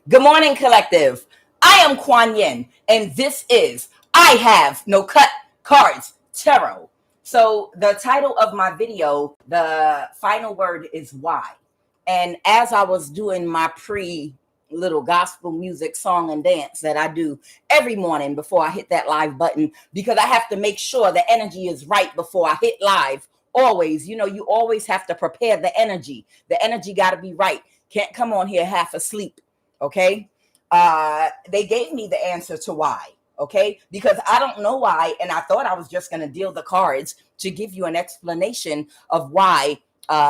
Good morning, collective. I am QUAN, and this is I Have No Cut Cards Tarot. So the title of my video, the final word is why. And as I was doing my little gospel music song and dance that I do every morning before I hit that live button, because I have to make sure the energy is right before I hit live. Always, you always have to prepare the energy. The energy got to be right. Can't come on here half asleep. Okay. They gave me the answer to why. Okay. Because I don't know why. And I thought I was just going to deal the cards to give you an explanation of why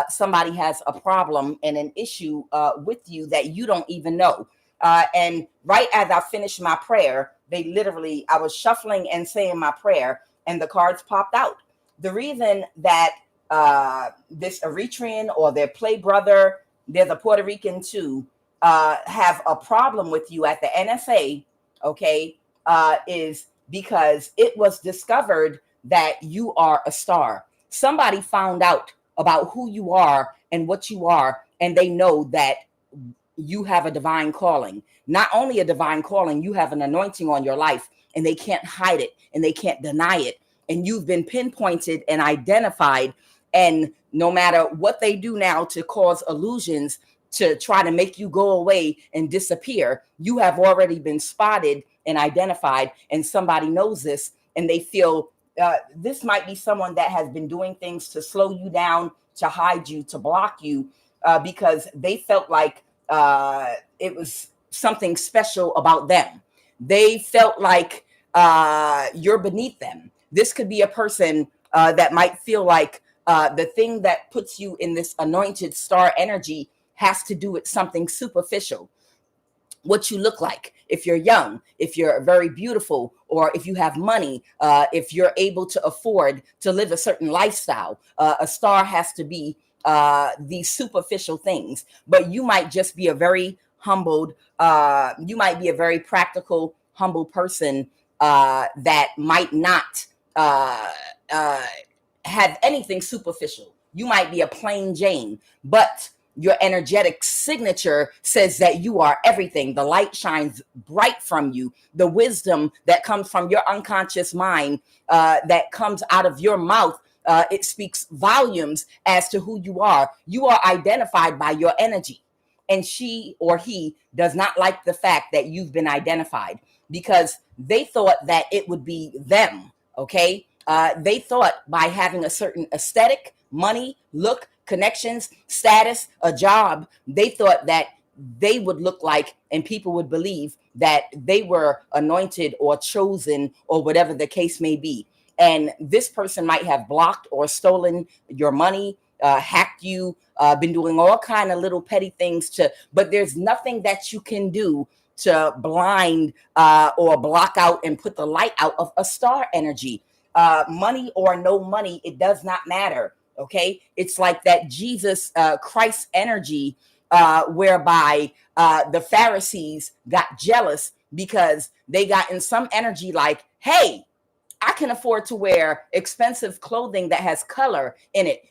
somebody has a problem and an issue with you that you don't even know. And right as I finished my prayer, I was shuffling and saying my prayer and the cards popped out. The reason that this Eritrean or their play brother, there's a Puerto Rican too, have a problem with you at the NSA, okay, is because it was discovered that you are a star. Somebody found out about who you are and what you are, and they know that you have a divine calling. Not only a divine calling, you have an anointing on your life, and they can't hide it and they can't deny it. And you've been pinpointed and identified. And no matter what they do now to cause illusions, to try to make you go away and disappear, you have already been spotted and identified, and somebody knows this, and they feel this might be someone that has been doing things to slow you down, to hide you, to block you, because they felt like it was something special about them. They felt like you're beneath them. This could be a person that might feel like the thing that puts you in this anointed star energy has to do with something superficial. What you look like, if you're young, if you're very beautiful, or if you have money, if you're able to afford to live a certain lifestyle. A star has to be these superficial things, but you might just be a very humbled, you might be a very practical, humble person that might not have anything superficial. You might be a plain Jane, but your energetic signature says that you are everything. The light shines bright from you. The wisdom that comes from your unconscious mind, that comes out of your mouth, it speaks volumes as to who you are. You are identified by your energy. And she or he does not like the fact that you've been identified, because they thought that it would be them. Okay. They thought by having a certain aesthetic, money, look, connections, status, a job, they thought that they would look like, and people would believe that they were anointed or chosen or whatever the case may be. And this person might have blocked or stolen your money, hacked you, been doing all kind of little petty things but there's nothing that you can do to blind or block out and put the light out of a star energy. Money or no money, it does not matter. Okay. It's like that Jesus Christ energy, whereby the Pharisees got jealous because they got in some energy like, hey, I can afford to wear expensive clothing that has color in it.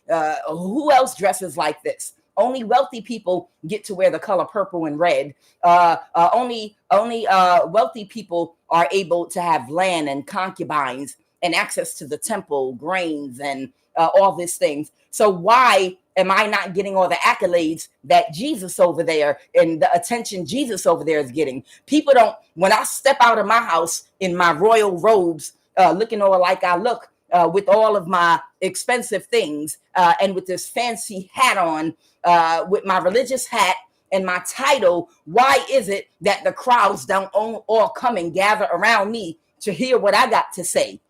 Who else dresses like this? Only wealthy people get to wear the color purple and red. Only wealthy people are able to have land and concubines and access to the temple, grains, and all these things. So why am I not getting all the accolades that Jesus over there and the attention Jesus over there is getting? People don't, when I step out of my house in my royal robes, looking all like I look, with all of my expensive things, and with this fancy hat on, with my religious hat and my title, why is it that the crowds don't all come and gather around me to hear what I got to say?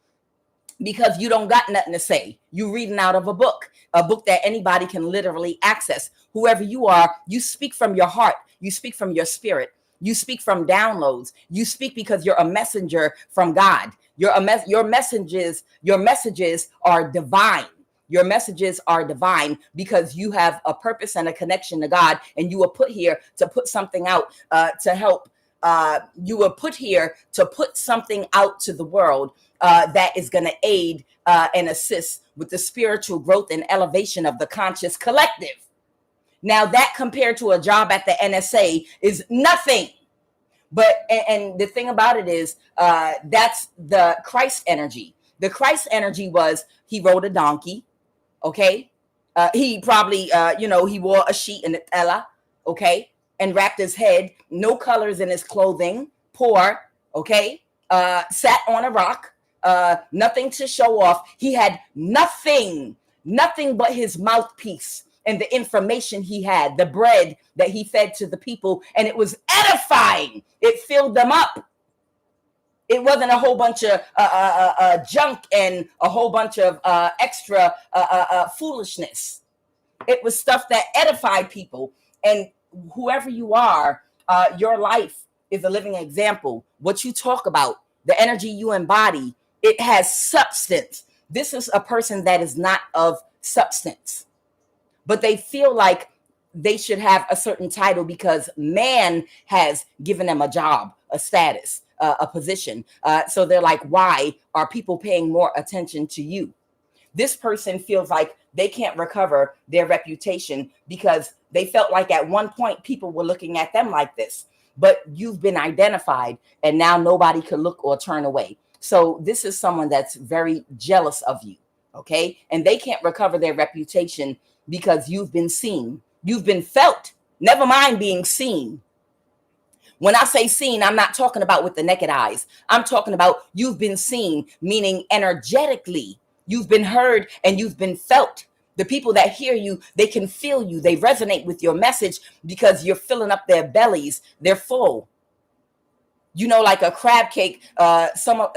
Because you don't got nothing to say. You reading out of a book that anybody can literally access. Whoever you are, you speak from your heart. You speak from your spirit. You speak from downloads. You speak because you're a messenger from God. Your messages are divine. Your messages are divine because you have a purpose and a connection to God, and you were put here to put something out to help. You were put here to put something out to the world that is going to aid and assist with the spiritual growth and elevation of the conscious collective. Now, that compared to a job at the NSA is nothing. But and the thing about it is, that's the Christ energy. The Christ energy was he rode a donkey, okay? He probably, he wore a sheet in the tela, okay, and wrapped his head. No colors in his clothing. Poor, okay. Sat on a rock. Nothing to show off. He had nothing but his mouthpiece and the information he had, the bread that he fed to the people, and it was edifying. It filled them up. It wasn't a whole bunch of junk and a whole bunch of extra foolishness. It was stuff that edified people. And whoever you are, your life is a living example. What you talk about, the energy you embody, it has substance. This is a person that is not of substance, but they feel like they should have a certain title because man has given them a job, a status, a position. So they're like, why are people paying more attention to you? This person feels like they can't recover their reputation because they felt like at one point people were looking at them like this, but you've been identified and now nobody could look or turn away. So this is someone that's very jealous of you, okay? And they can't recover their reputation because you've been seen. You've been felt, never mind being seen. When I say seen, I'm not talking about with the naked eyes. I'm talking about you've been seen, meaning energetically. You've been heard and you've been felt. The people that hear you, they can feel you. They resonate with your message because you're filling up their bellies. They're full. Like a crab cake, some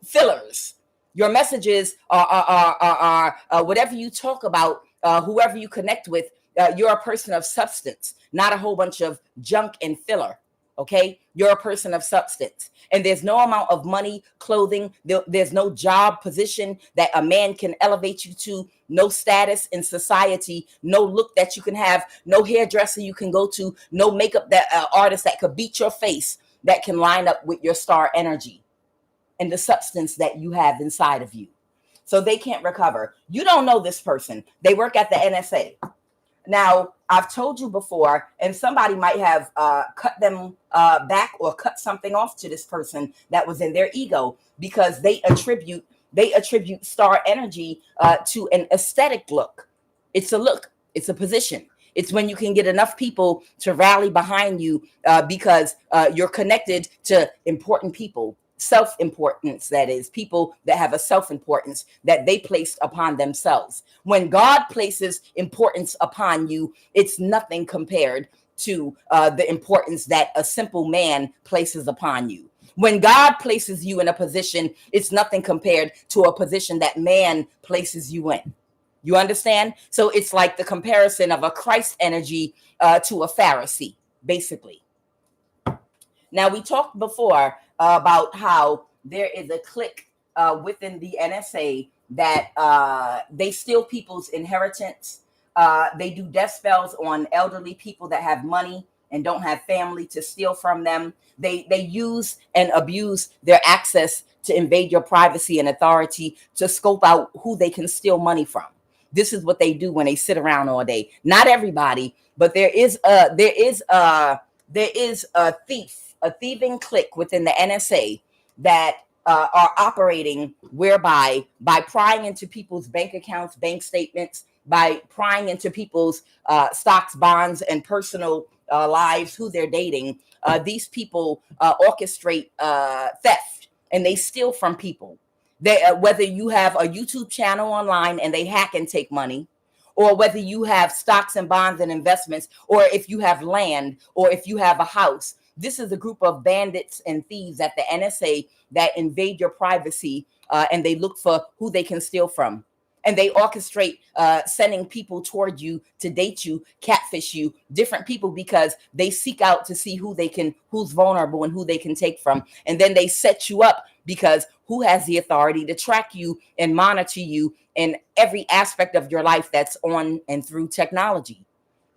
fillers. Your messages are whatever you talk about, whoever you connect with, you're a person of substance, not a whole bunch of junk and filler. Okay, you're a person of substance, and there's no amount of money, clothing, there's no job position that a man can elevate you to, no status in society, no look that you can have, no hairdresser you can go to, no makeup that artist that could beat your face that can line up with your star energy and the substance that you have inside of you. So they can't recover. You don't know this person. They work at the NSA. Now, I've told you before, and somebody might have cut them back or cut something off to this person that was in their ego because they attribute star energy to an aesthetic look. It's a look. It's a position. It's when you can get enough people to rally behind you because you're connected to important people. Self-importance, that is, people that have a self-importance that they placed upon themselves. When God places importance upon you, it's nothing compared to the importance that a simple man places upon you. When God places you in a position, it's nothing compared to a position that man places you in. You understand? So it's like the comparison of a Christ energy to a Pharisee, basically. Now, we talked before about how there is a clique within the NSA that they steal people's inheritance. They do death spells on elderly people that have money and don't have family to steal from them. They use and abuse their access to invade your privacy and authority to scope out who they can steal money from. This is what they do when they sit around all day. Not everybody, but there is a thieving clique within the NSA that are operating whereby by prying into people's bank accounts, bank statements, by prying into people's stocks, bonds, and personal lives, who they're dating, these people orchestrate theft and they steal from people. Whether you have a YouTube channel online and they hack and take money, or whether you have stocks and bonds and investments, or if you have land, or if you have a house. This is a group of bandits and thieves at the NSA that invade your privacy and they look for who they can steal from. And they orchestrate sending people toward you to date you, catfish you, different people, because they seek out to see who's vulnerable and who they can take from. And then they set you up because who has the authority to track you and monitor you in every aspect of your life that's on and through technology?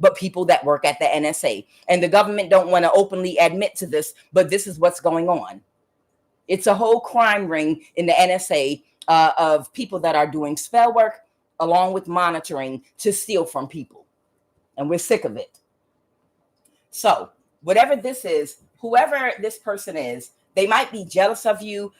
But people that work at the NSA. And the government don't want to openly admit to this, but this is what's going on. It's a whole crime ring in the NSA of people that are doing spell work along with monitoring to steal from people. And we're sick of it. So whatever this is, whoever this person is, they might be jealous of you.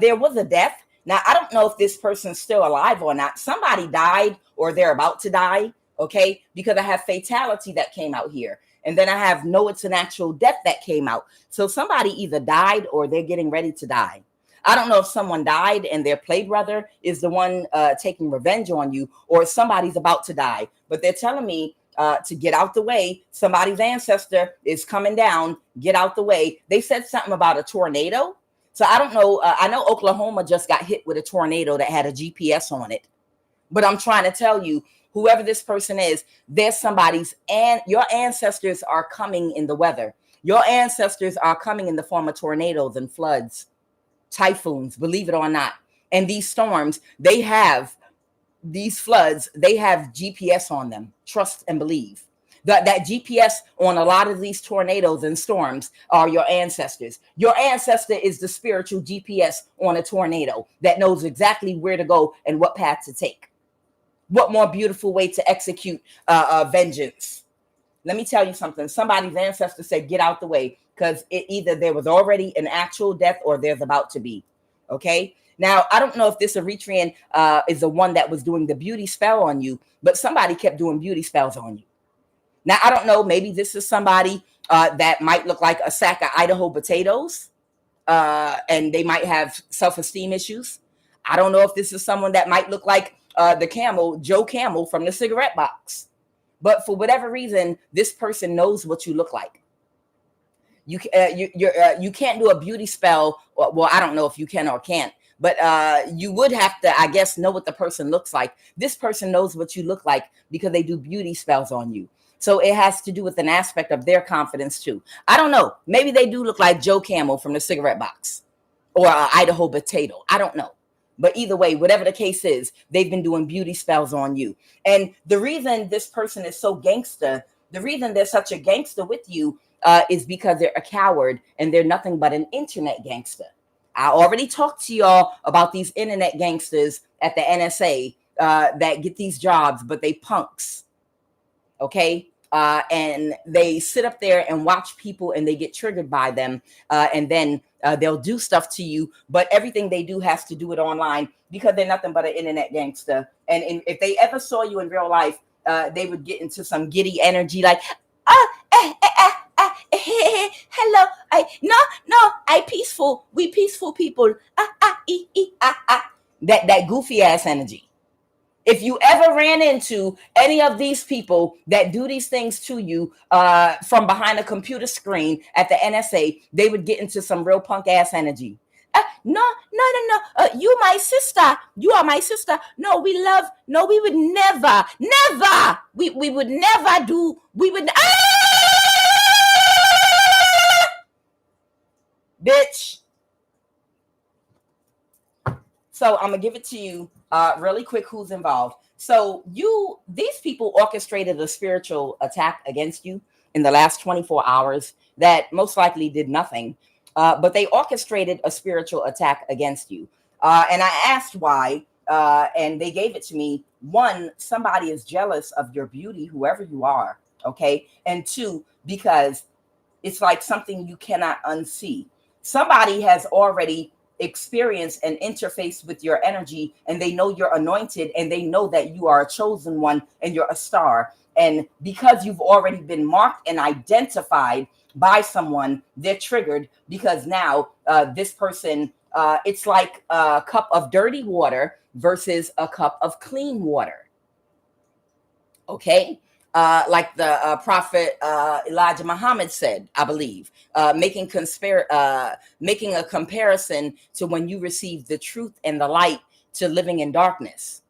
There was a death. Now, I don't know if this person's still alive or not. Somebody died or they're about to die, okay? Because I have fatality that came out here. And then I have no, it's an actual death that came out. So somebody either died or they're getting ready to die. I don't know if someone died and their play brother is the one taking revenge on you, or somebody's about to die. But they're telling me to get out the way. Somebody's ancestor is coming down. Get out the way. They said something about a tornado. So I don't know. I know Oklahoma just got hit with a tornado that had a GPS on it. But I'm trying to tell you, whoever this person is, there's somebody's, and your ancestors are coming in the weather. Your ancestors are coming in the form of tornadoes and floods, typhoons, believe it or not. And these storms, they have these floods, they have GPS on them. Trust and believe. That GPS on a lot of these tornadoes and storms are your ancestors. Your ancestor is the spiritual GPS on a tornado that knows exactly where to go and what path to take. What more beautiful way to execute vengeance? Let me tell you something. Somebody's ancestor said, get out the way, because either there was already an actual death or there's about to be. Okay. Now, I don't know if this Eritrean is the one that was doing the beauty spell on you, but somebody kept doing beauty spells on you. Now, I don't know. Maybe this is somebody that might look like a sack of Idaho potatoes, and they might have self-esteem issues. I don't know if this is someone that might look like the camel, Joe Camel from the cigarette box. But for whatever reason, this person knows what you look like. You can't do a beauty spell. Well, I don't know if you can or can't, but you would have to, I guess, know what the person looks like. This person knows what you look like because they do beauty spells on you. So it has to do with an aspect of their confidence too. I don't know. Maybe they do look like Joe Camel from the cigarette box or Idaho potato. I don't know. But either way, whatever the case is, they've been doing beauty spells on you. And the reason this person is so gangster, the reason they're such a gangster with you is because they're a coward and they're nothing but an internet gangster. I already talked to y'all about these internet gangsters at the NSA that get these jobs, but they punks. Okay. And they sit up there and watch people and they get triggered by them. And then they'll do stuff to you, but everything they do has to do it online because they're nothing but an internet gangster. And if they ever saw you in real life, they would get into some giddy energy like, hello, I peaceful. We peaceful people. That goofy ass energy. If you ever ran into any of these people that do these things to you from behind a computer screen at the NSA, they would get into some real punk ass energy. No. You my sister. You are my sister. No, we would never. We would never do. We would. Bitch. So I'm going to give it to you really quick who's involved. So these people orchestrated a spiritual attack against you in the last 24 hours that most likely did nothing. But they orchestrated a spiritual attack against you. And I asked why, and they gave it to me. One, somebody is jealous of your beauty, whoever you are. Okay. And two, because it's like something you cannot unsee. Somebody has already experience and interface with your energy, and they know you're anointed, and they know that you are a chosen one and you're a star. And because you've already been marked and identified by someone, they're triggered because now this person, it's like a cup of dirty water versus a cup of clean water. Okay. Like the prophet Elijah Muhammad said, I believe, making a comparison to when you receive the truth and the light to living in darkness.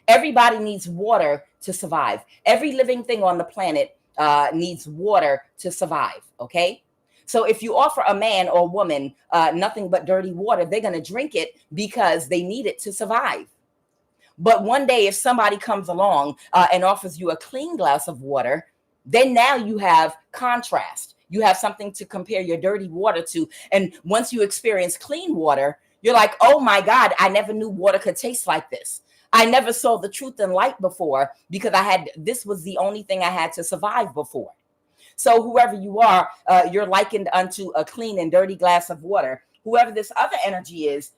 Everybody needs water to survive. Every living thing on the planet needs water to survive. Okay. So if you offer a man or woman nothing but dirty water, they're going to drink it because they need it to survive. But one day, if somebody comes along and offers you a clean glass of water, then now you have contrast. You have something to compare your dirty water to. And once you experience clean water, you're like, oh my God, I never knew water could taste like this. I never saw the truth and light before because this was the only thing I had to survive before. So whoever you are, you're likened unto a clean and dirty glass of water. Whoever this other energy is,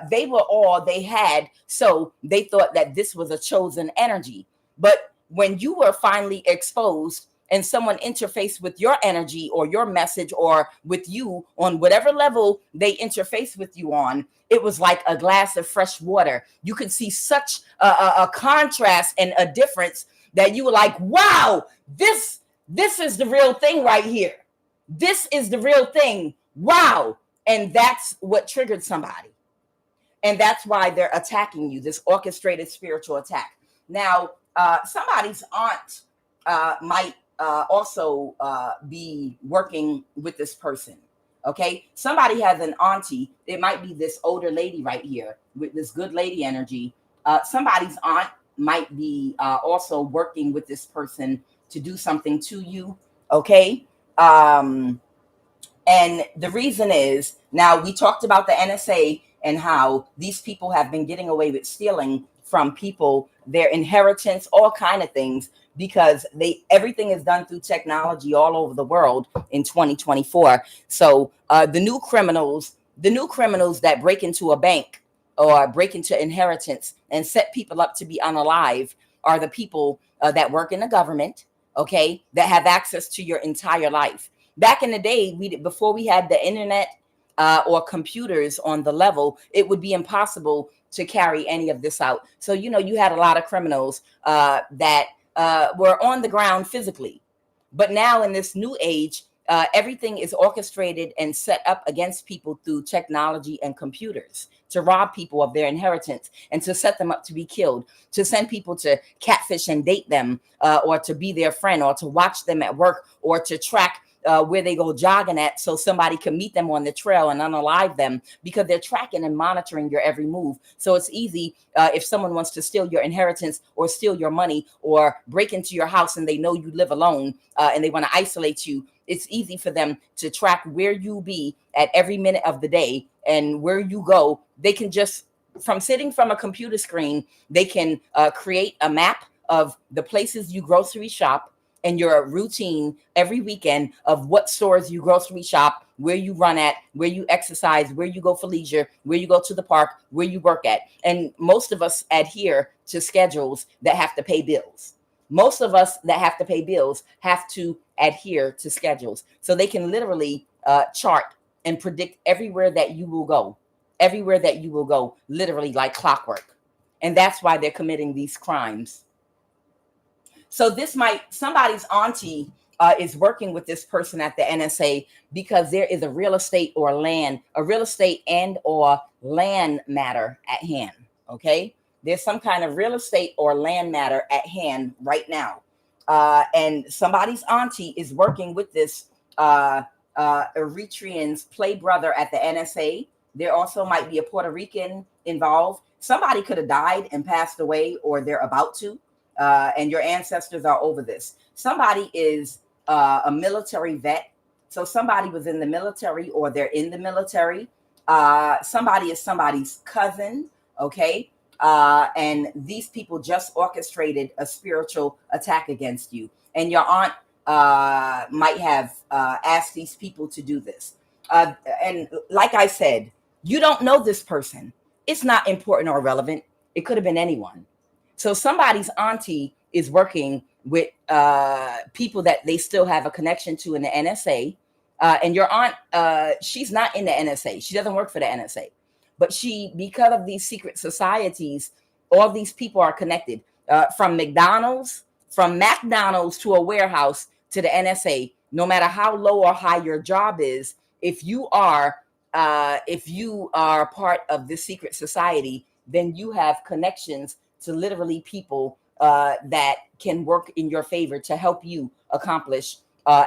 they were all they had. So they thought that this was a chosen energy. But when you were finally exposed and someone interfaced with your energy or your message or with you on whatever level they interface with you on, it was like a glass of fresh water. You could see such a contrast and a difference that you were like, wow, this is the real thing right here. This is the real thing. Wow. And that's what triggered somebody. And that's why they're attacking you, this orchestrated spiritual attack. Now, somebody's aunt might also be working with this person. Okay, somebody has an auntie. It might be this older lady right here with this good lady energy. Somebody's aunt might be also working with this person to do something to you. Okay. And the reason is, now we talked about the NSA and how these people have been getting away with stealing from people, their inheritance, all kind of things, because everything is done through technology all over the world in 2024. So the new criminals that break into a bank or break into inheritance and set people up to be unalive are the people that work in the government, okay, that have access to your entire life. Back in the day, before we had the internet or computers on the level, it would be impossible to carry any of this out. So, you know, you had a lot of criminals that were on the ground physically. But now in this new age, everything is orchestrated and set up against people through technology and computers to rob people of their inheritance and to set them up to be killed, to send people to catfish and date them, or to be their friend, or to watch them at work, or to track where they go jogging at so somebody can meet them on the trail and unalive them, because they're tracking and monitoring your every move. So it's easy if someone wants to steal your inheritance or steal your money or break into your house and they know you live alone and they want to isolate you. It's easy for them to track where you be at every minute of the day and where you go. They can just, from sitting from a computer screen, they can create a map of the places you grocery shop and your routine every weekend of what stores you grocery shop, where you run at, where you exercise, where you go for leisure, where you go to the park, where you work at. And most of us adhere to schedules that have to pay bills. Most of us that have to pay bills have to adhere to schedules. So they can literally chart and predict everywhere that you will go, literally like clockwork. And that's why they're committing these crimes. So somebody's auntie is working with this person at the NSA because there is a real estate and or land matter at hand. Okay. There's some kind of real estate or land matter at hand right now. And somebody's auntie is working with this Eritrean's play brother at the NSA. There also might be a Puerto Rican involved. Somebody could have died and passed away, or they're about to. And your ancestors are over this. Somebody is a military vet. So somebody was in the military or they're in the military. Somebody is somebody's cousin. Okay. And these people just orchestrated a spiritual attack against you. And your aunt might have asked these people to do this. And like I said, you don't know this person. It's not important or relevant. It could have been anyone. So somebody's auntie is working with people that they still have a connection to in the NSA. And your aunt, she's not in the NSA. She doesn't work for the NSA. But because of these secret societies, all these people are connected. From McDonald's to a warehouse to the NSA. No matter how low or high your job is, if you are part of this secret society, then you have connections to literally people that can work in your favor to help you accomplish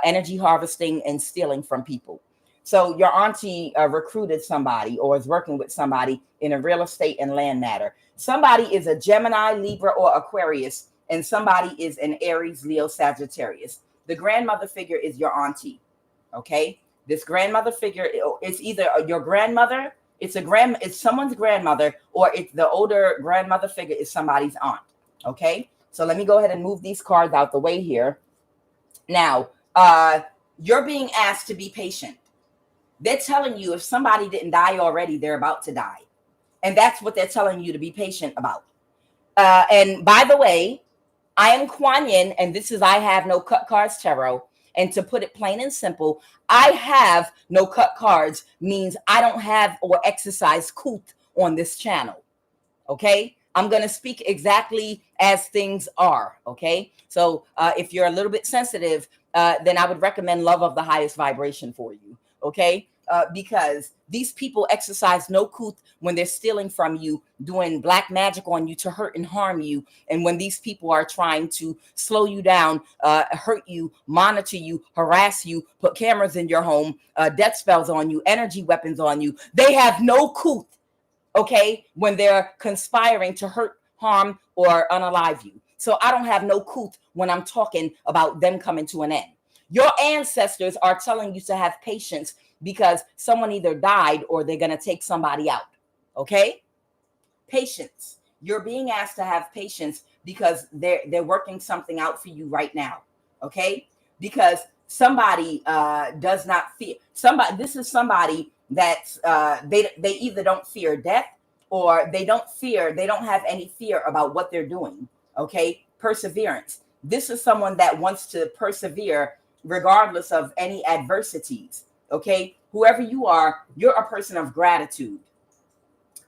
energy harvesting and stealing from people. So your auntie recruited somebody or is working with somebody in a real estate and land matter. Somebody is a Gemini, Libra, or Aquarius, and somebody is an Aries, Leo, Sagittarius. The grandmother figure is your auntie. Okay, this grandmother figure is either your grandmother. It's someone's grandmother, or it's the older grandmother figure is somebody's aunt. Okay. So let me go ahead and move these cards out the way here. Now, You're being asked to be patient. They're telling you if somebody didn't die already, they're about to die. And that's what they're telling you to be patient about. And by the way, I am Kuan Yin, and this is I Have No Cut Cards Tarot. And to put it plain and simple, I have no cut cards means I don't have or exercise Kut on this channel. Okay? I'm going to speak exactly as things are. Okay? So if you're a little bit sensitive, then I would recommend Love of the Highest Vibration for you. Okay? Because these people exercise no Kut when they're stealing from you, doing black magic on you to hurt and harm you. And when these people are trying to slow you down, hurt you, monitor you, harass you, put cameras in your home, death spells on you, energy weapons on you, they have no Kut. Okay, when they're conspiring to hurt, harm, or unalive you. So I don't have no Kut when I'm talking about them coming to an end. Your ancestors are telling you to have patience because someone either died or they're going to take somebody out. Okay? Patience. You're being asked to have patience because they're working something out for you right now. Okay? Because somebody does not fear. This is somebody that they either don't fear death or they don't have any fear about what they're doing. Okay? Perseverance. This is someone that wants to persevere regardless of any adversities. Okay? Whoever you are, you're a person of gratitude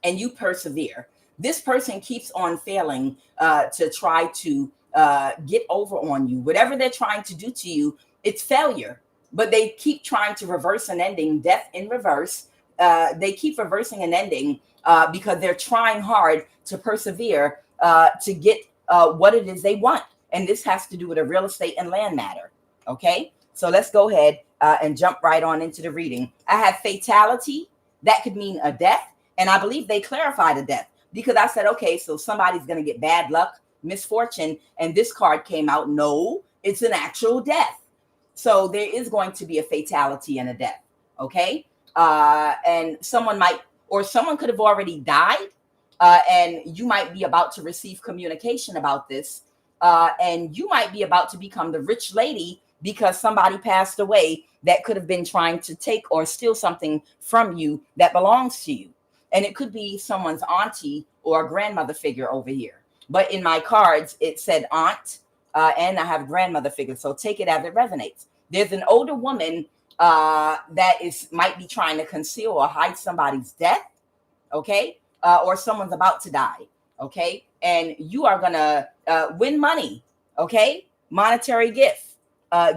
and you persevere. This person keeps on failing to try to get over on you. Whatever they're trying to do to you, it's failure. But they keep trying to reverse an ending, death in reverse. They keep reversing an ending because they're trying hard to persevere to get what it is they want. And this has to do with a real estate and land matter. Okay, so let's go ahead and jump right on into the reading. I have fatality. That could mean a death. And I believe they clarified a death because I said, okay, so somebody's going to get bad luck, misfortune. And this card came out. No, it's an actual death. So there is going to be a fatality and a death. Okay. And someone could have already died. And you might be about to receive communication about this. And you might be about to become the rich lady because somebody passed away that could have been trying to take or steal something from you that belongs to you. And it could be someone's auntie or a grandmother figure over here. But in my cards, it said aunt, and I have grandmother figure. So take it as it resonates. There's an older woman that might be trying to conceal or hide somebody's death. Okay. Or someone's about to die. Okay. And you are going to win money. Okay. Monetary gift,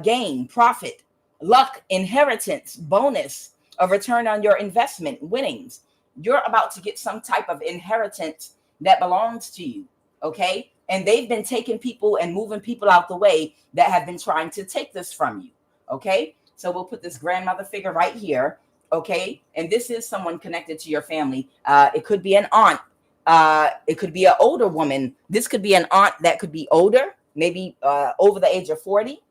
gain, profit, luck, inheritance, bonus, a return on your investment, winnings. You're about to get some type of inheritance that belongs to you. Okay. And they've been taking people and moving people out the way that have been trying to take this from you. Okay. So we'll put this grandmother figure right here. Okay. And this is someone connected to your family. It could be an aunt. It could be an older woman. This could be an aunt that could be older, maybe over the age of 40.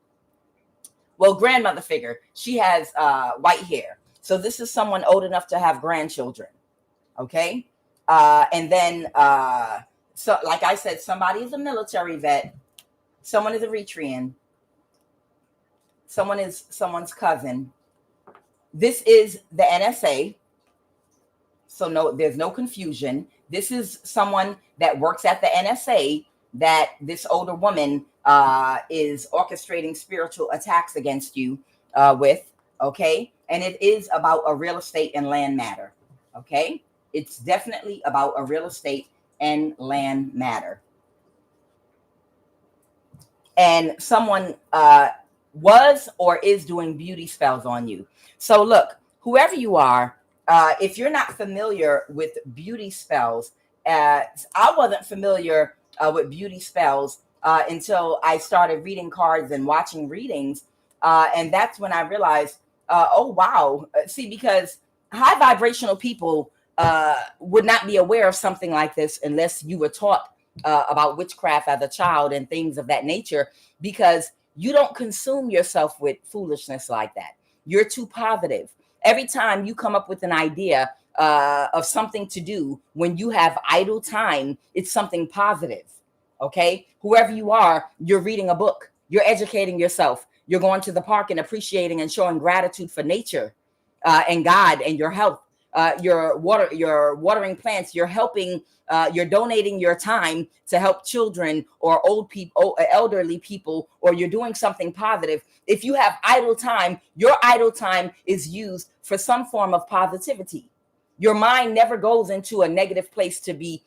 Well, grandmother figure, she has white hair. So this is someone old enough to have grandchildren. Okay. And then, so like I said, somebody is a military vet. Someone is Eritrean. Someone is someone's cousin. This is the NSA. So no, there's no confusion. This is someone that works at the NSA that this older woman is orchestrating spiritual attacks against you with. Okay. And it is about a real estate and land matter. Okay. It's definitely about a real estate and land matter. And someone was or is doing beauty spells on you. So look, whoever you are, if you're not familiar with beauty spells, I wasn't familiar with beauty spells until I started reading cards and watching readings. And that's when I realized, oh, wow. See, because high vibrational people would not be aware of something like this unless you were taught about witchcraft as a child and things of that nature, because you don't consume yourself with foolishness like that. You're too positive. Every time you come up with an idea of something to do when you have idle time, it's something positive. Okay. Whoever you are, you're reading a book, you're educating yourself, You're going to the park and appreciating and showing gratitude for nature and God and your health. You're watering plants. You're helping. You're donating your time to help children or old people, elderly people, or you're doing something positive. If you have idle time, your idle time is used for some form of positivity. Your mind never goes into a negative place to be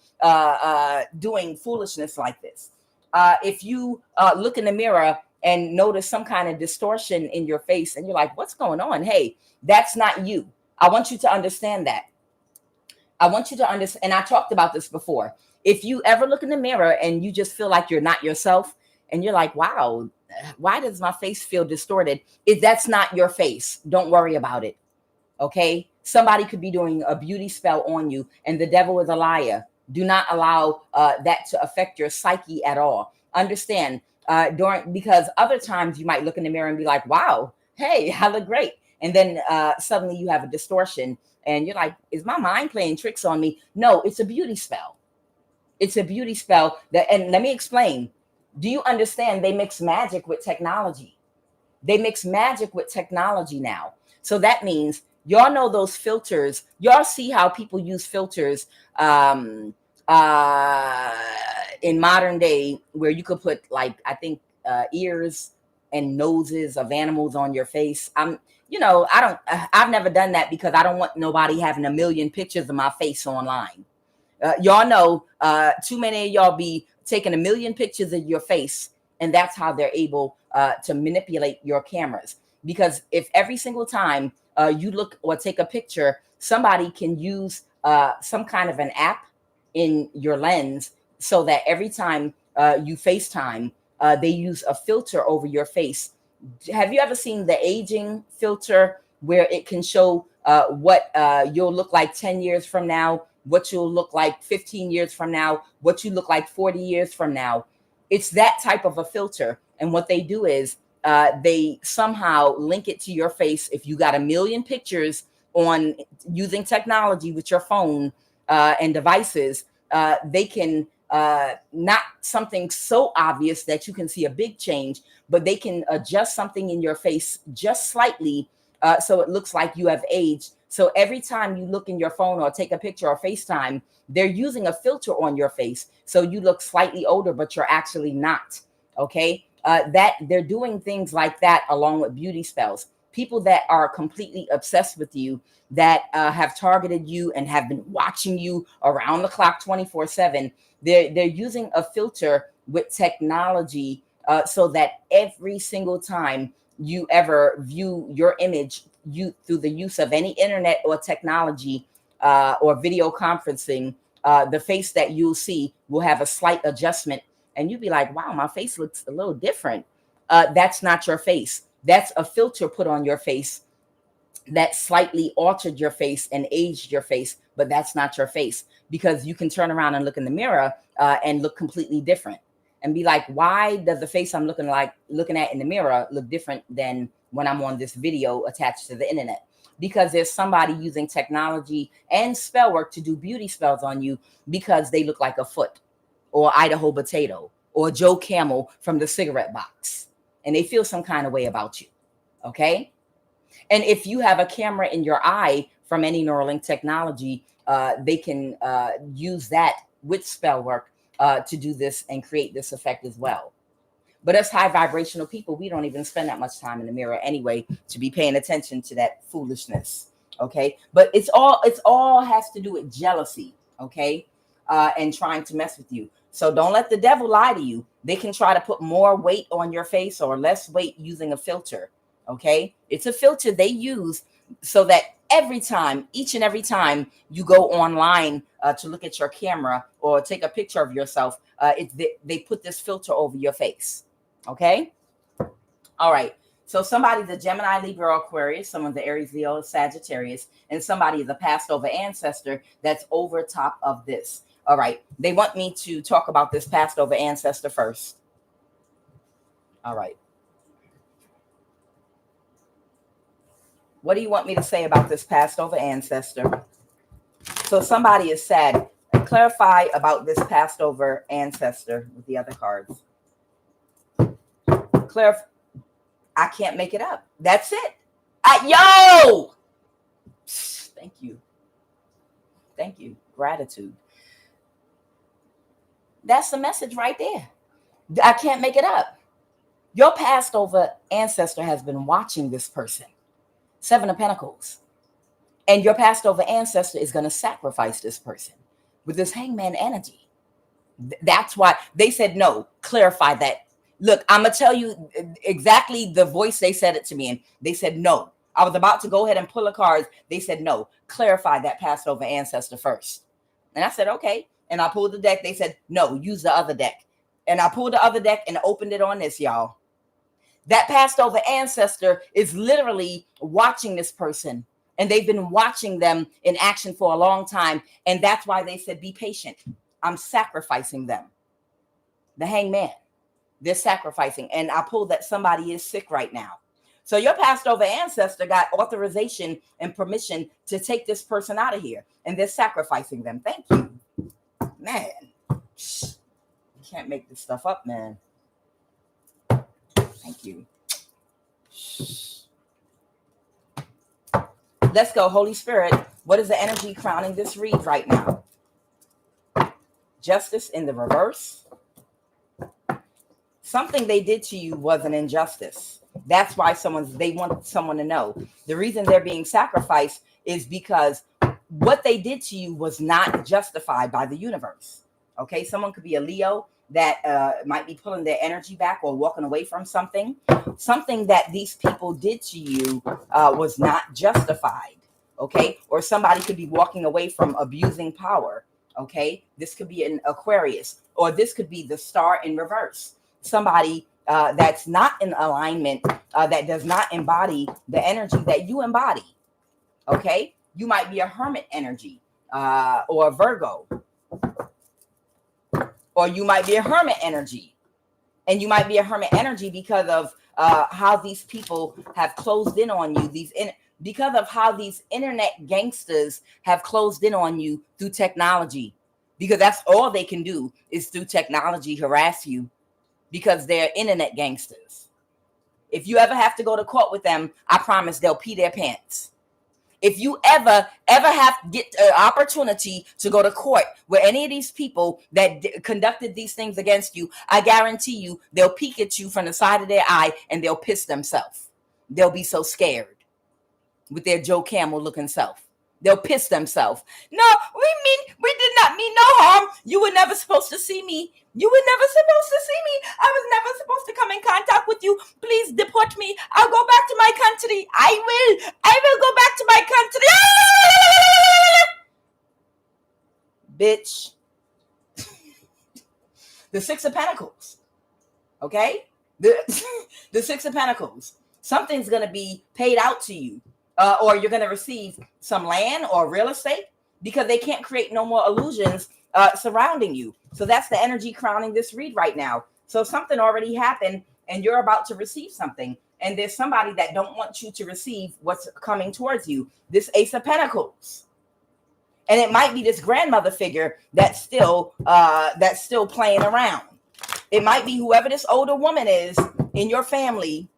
doing foolishness like this. If you look in the mirror and notice some kind of distortion in your face and you're like, what's going on? Hey, that's not you. I want you to understand that. I want you to understand, and I talked about this before. If you ever look in the mirror and you just feel like you're not yourself and you're like, wow, why does my face feel distorted? If that's not your face, don't worry about it. Okay. Somebody could be doing a beauty spell on you and the devil is a liar. Do not allow that to affect your psyche at all. Understand because other times you might look in the mirror and be like, wow, hey, I look great. And then suddenly you have a distortion and you're like, is my mind playing tricks on me? No, it's a beauty spell. It's a beauty spell and let me explain. Do you understand they mix magic with technology? They mix magic with technology now. So that means y'all know those filters. Y'all see how people use filters in modern day where you could put like, I think ears and noses of animals on your face. I've never done that because I don't want nobody having a million pictures of my face online. Y'all know too many of y'all be taking a million pictures of your face, and that's how they're able to manipulate your cameras. Because if every single time you look or take a picture, somebody can use some kind of an app in your lens so that every time you FaceTime, they use a filter over your face. Have you ever seen the aging filter where it can show what you'll look like 10 years from now, what you'll look like 15 years from now, what you look like 40 years from now? It's that type of a filter. And what they do is they somehow link it to your face. If you got a million pictures on using technology with your phone and devices, they can not something so obvious that you can see a big change, but they can adjust something in your face just slightly so it looks like you have aged. So every time you look in your phone or take a picture or FaceTime, they're using a filter on your face. So you look slightly older, but you're actually not. Okay. That they're doing things like that along with beauty spells. People that are completely obsessed with you, that have targeted you and have been watching you around the clock 24/7. They're using a filter with technology so that every single time you ever view your image, you through the use of any internet or technology or video conferencing, the face that you'll see will have a slight adjustment, and you'll be like, "Wow, my face looks a little different." That's not your face. That's a filter put on your face that slightly altered your face and aged your face, but that's not your face, because you can turn around and look in the mirror and look completely different and be like, why does the face I'm looking at in the mirror look different than when I'm on this video attached to the internet? Because there's somebody using technology and spell work to do beauty spells on you because they look like a foot or Idaho potato or Joe Camel from the cigarette box, and they feel some kind of way about you. Okay. And if you have a camera in your eye from any Neuralink technology, they can use that with spell work to do this and create this effect as well. But us high vibrational people, we don't even spend that much time in the mirror anyway to be paying attention to that foolishness. Okay. But it's all has to do with jealousy. Okay. And trying to mess with you. So don't let the devil lie to you. They can try to put more weight on your face or less weight using a filter. Okay. It's a filter they use so that each and every time you go online to look at your camera or take a picture of yourself, they put this filter over your face. Okay. All right. So somebody's a Gemini, Libra, Aquarius, someone's the Aries, Leo, Sagittarius, and somebody is a passed over ancestor that's over top of this. All right. They want me to talk about this passed over ancestor first. All right. What do you want me to say about this passed over ancestor? So somebody is sad. Clarify about this passed over ancestor with the other cards. I can't make it up. That's it. Yo! Thank you. Thank you. Gratitude. That's the message right there. I can't make it up. Your passed over ancestor has been watching this person. 7 of Pentacles. And your passed over ancestor is going to sacrifice this person with this hangman energy. That's why they said no. Clarify that. Look, I'm going to tell you exactly the voice they said it to me in. They said no. I was about to go ahead and pull the cards. They said no. Clarify that passed over ancestor first. And I said, okay. And I pulled the deck. They said, no, use the other deck. And I pulled the other deck and opened it on this, y'all. That passed over ancestor is literally watching this person. And they've been watching them in action for a long time. And that's why they said, be patient. I'm sacrificing them. The hangman. They're sacrificing. And I pulled that somebody is sick right now. So your passed over ancestor got authorization and permission to take this person out of here. And they're sacrificing them. Thank you. Man. You can't make this stuff up, man. Thank you. Let's go, Holy Spirit. What is the energy crowning this read right now? Justice in the reverse. Something they did to you was an injustice. That's why they want someone to know. The reason they're being sacrificed is because what they did to you was not justified by the universe. Okay, someone could be a Leo that might be pulling their energy back or walking away from something. Something that these people did to you was not justified. Okay, or somebody could be walking away from abusing power. Okay, this could be an Aquarius, or this could be the star in reverse. Somebody that's not in alignment, that does not embody the energy that you embody. Okay, you might be a hermit energy or a Virgo. Or you might be a hermit energy. And you might be a hermit energy because of how these people have closed in on you. Because of how these internet gangsters have closed in on you through technology. Because that's all they can do is through technology harass you. Because they're internet gangsters. If you ever have to go to court with them, I promise they'll pee their pants. If you ever have to get an opportunity to go to court with any of these people that conducted these things against you, I guarantee you they'll peek at you from the side of their eye and they'll piss themselves. They'll be so scared with their Joe Camel looking self. They'll piss themselves. No, we did not mean no harm. You were never supposed to see me. You were never supposed to see me. I was never supposed to come in contact with you. Please deport me. I'll go back to my country. I will go back to my country. Bitch. The 6 of Pentacles. Okay? The 6 of Pentacles. Something's going to be paid out to you. Or you're going to receive some land or real estate because they can't create no more illusions surrounding you. So that's the energy crowning this read right now. So something already happened and you're about to receive something. And there's somebody that don't want you to receive what's coming towards you. This Ace of Pentacles. And it might be this grandmother figure that's still playing around. It might be whoever this older woman is in your family